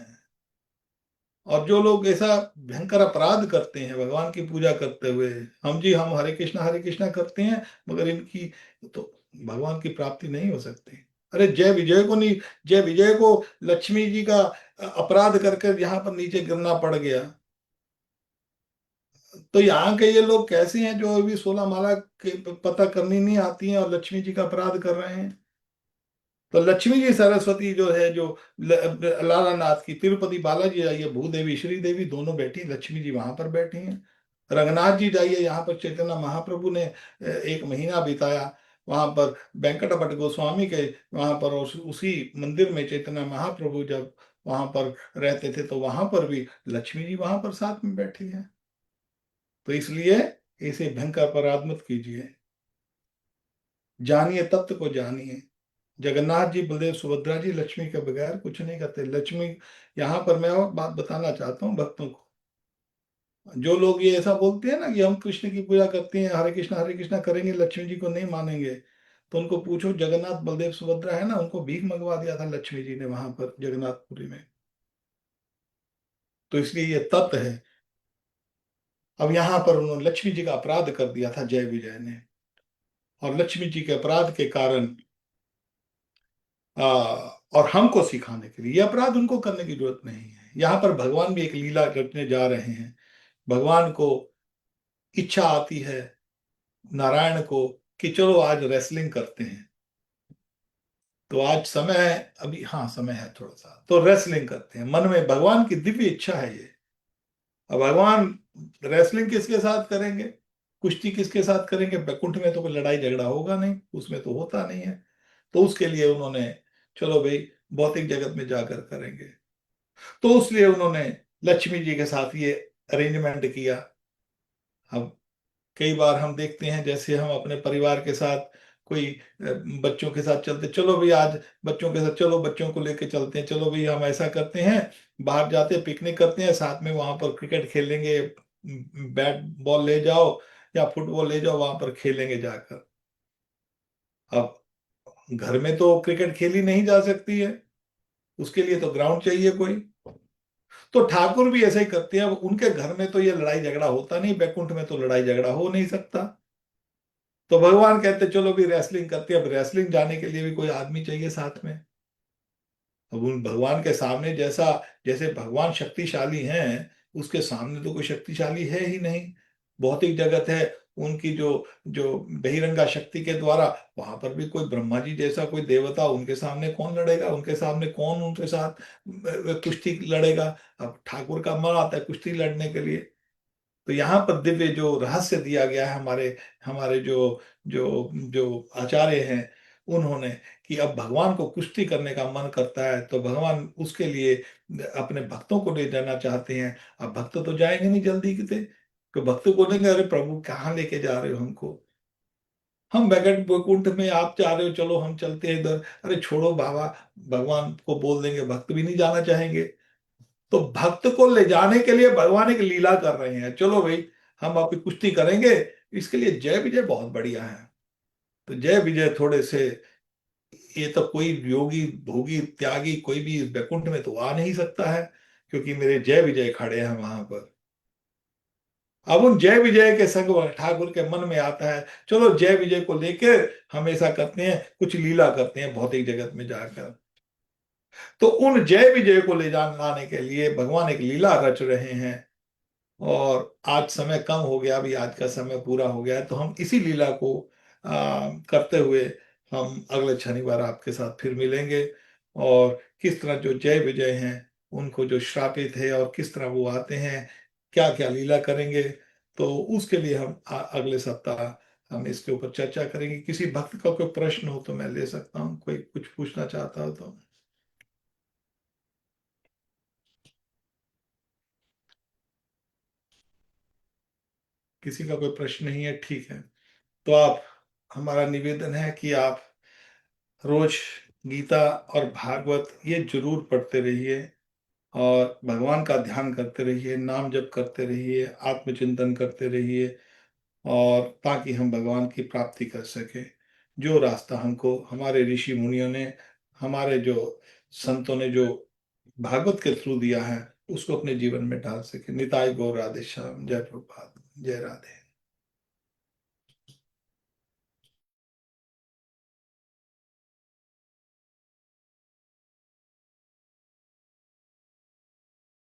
और जो लोग ऐसा भयंकर अपराध करते हैं भगवान की पूजा करते हुए, हम हरे कृष्णा करते हैं, मगर इनकी तो भगवान की प्राप्ति नहीं हो सकती। अरे जय विजय को नहीं, जय विजय को लक्ष्मी जी का अपराध करके यहाँ पर नीचे गिरना पड़ गया। तो यहाँ के ये लोग कैसे हैं जो अभी 16 माला के पता करनी नहीं आती हैं और लक्ष्मी जी का अपराध कर रहे हैं। तो लक्ष्मी जी सरस्वती जो है, जो लाला नाथ की तिरुपति बालाजी जाइए, भूदेवी श्री देवी दोनों बैठी, लक्ष्मी जी वहां पर बैठी हैं। रंगनाथ जी जाइए, यहाँ पर चैतन्य महाप्रभु ने एक महीना बिताया वहां पर, वेंकटपट गोस्वामी के वहां पर, और उसी मंदिर में चैतन्य महाप्रभु जब वहां पर रहते थे, तो वहां पर भी लक्ष्मी जी वहां पर साथ में बैठी हैं। तो इसलिए ऐसे भयंकर अपराध मत कीजिए, जानिए तत्व को जानिए। जगन्नाथ जी, बलदेव सुभद्रा जी लक्ष्मी के बगैर कुछ नहीं करते। लक्ष्मी, यहाँ पर मैं और बात बताना चाहता हूँ भक्तों को, जो लोग ये ऐसा बोलते हैं ना कि हम कृष्ण की पूजा करते हैं, हरे कृष्णा करेंगे, लक्ष्मी जी को नहीं मानेंगे, तो उनको पूछो, जगन्नाथ बलदेव सुभद्रा है ना, उनको भीख मंगवा दिया था लक्ष्मी जी ने वहां पर जगन्नाथपुरी में। तो इसलिए ये तत्व है। अब यहाँ पर उन्होंने लक्ष्मी जी का अपराध कर दिया था जय विजय ने, और लक्ष्मी जी के अपराध के कारण आ, और हमको सिखाने के लिए, ये अपराध उनको करने की जरूरत नहीं है। यहाँ पर भगवान भी एक लीला रचने जा रहे हैं। भगवान को इच्छा आती है, नारायण को, कि चलो आज रेसलिंग करते हैं। तो आज समय है, अभी हाँ समय है थोड़ा सा, तो रेसलिंग करते हैं, मन में भगवान की दिव्य इच्छा है ये। अब भगवान रेसलिंग किसके साथ करेंगे, कुश्ती किसके साथ करेंगे, बैकुंठ में तो कोई लड़ाई झगड़ा होगा नहीं, उसमें तो होता नहीं है। तो उसके लिए उन्होंने, चलो भाई भौतिक जगत में जाकर करेंगे, तो उसलिए उन्होंने लक्ष्मी जी के साथ ये अरेंजमेंट किया। अब कई बार हम देखते हैं, जैसे हम अपने परिवार के साथ कोई बच्चों के साथ चलते, चलो भाई आज बच्चों के साथ, चलो बच्चों को लेके चलते हैं, चलो भाई हम ऐसा करते हैं, बाहर जाते हैं, पिकनिक करते हैं, साथ में वहां पर क्रिकेट खेलेंगे, बैट बॉल ले जाओ या फुटबॉल ले जाओ, वहां पर खेलेंगे जाकर। अब घर में तो क्रिकेट खेली नहीं जा सकती है, उसके लिए तो ग्राउंड चाहिए कोई। तो ठाकुर भी ऐसा ही करते हैं। अब उनके घर में तो ये लड़ाई झगड़ा होता नहीं, बैकुंठ में तो लड़ाई झगड़ा हो नहीं सकता। तो भगवान कहते चलो भी रेसलिंग करते हैं। अब रेसलिंग जाने के लिए भी कोई आदमी चाहिए साथ में। अब उन भगवान के सामने, जैसा जैसे भगवान शक्तिशाली हैं, उसके सामने तो कोई शक्तिशाली है ही नहीं। भौतिक जगत है उनकी, जो जो बहिरंगा शक्ति के द्वारा, वहां पर भी कोई ब्रह्मा जी जैसा कोई देवता, उनके सामने कौन लड़ेगा, उनके सामने कौन उनके साथ कुश्ती लड़ेगा। अब ठाकुर का मन आता है कुश्ती लड़ने के लिए। तो यहाँ पर दिव्य जो रहस्य दिया गया है, हमारे हमारे जो जो जो आचार्य हैं, उन्होंने, कि अब भगवान को कुश्ती करने का मन करता है, तो भगवान उसके लिए अपने भक्तों को ले जाना चाहते हैं। अब भक्त तो जाएंगे नहीं जल्दी किते, तो भक्त बोलेंगे अरे प्रभु कहाँ लेके जा रहे हो हमको, हम बैगट वैकुंठ में, आप जा रहे हो, चलो हम चलते हैं इधर। अरे छोड़ो बाबा, भगवान को बोल देंगे, भक्त भी नहीं जाना चाहेंगे। तो भक्त को ले जाने के लिए भगवान एक लीला कर रहे हैं, चलो भाई हम आपकी कुश्ती करेंगे। इसके लिए जय विजय बहुत बढ़िया है। तो जय विजय थोड़े से, ये तो कोई योगी भोगी त्यागी कोई भी इस बैकुंठ में तो आ नहीं सकता है, क्योंकि मेरे जय विजय खड़े हैं वहां पर। अब उन जय विजय के संग वह ठाकुर के मन में आता है, चलो जय विजय को लेकर हम ऐसा करते हैं, कुछ लीला करते हैं भौतिक जगत में जाकर। तो उन जय विजय को ले जाने लाने के लिए भगवान एक लीला रच रहे हैं। और आज समय कम हो गया, अभी आज का समय पूरा हो गया है, तो हम इसी लीला को करते हुए हम अगले शनिवार आपके साथ फिर मिलेंगे। और किस तरह जो जय विजय हैं, उनको जो श्रापित है, और किस तरह वो आते हैं, क्या क्या लीला करेंगे, तो उसके लिए हम अगले सप्ताह हम इसके ऊपर चर्चा करेंगे। किसी भक्त का कोई प्रश्न हो तो मैं ले सकता हूँ, कोई कुछ पूछना चाहता हो तो। किसी का कोई प्रश्न नहीं है, ठीक है। तो आप, हमारा निवेदन है कि आप रोज गीता और भागवत ये जरूर पढ़ते रहिए, और भगवान का ध्यान करते रहिए, नाम जप करते रहिए, आत्मचिंतन करते रहिए, और ताकि हम भगवान की प्राप्ति कर सके। जो रास्ता हमको हमारे ऋषि मुनियों ने, हमारे जो संतों ने जो भागवत के थ्रू दिया है, उसको अपने जीवन में डाल सके। निताई गौर राधे श्याम। जय प्रभुपाद। जय राधे।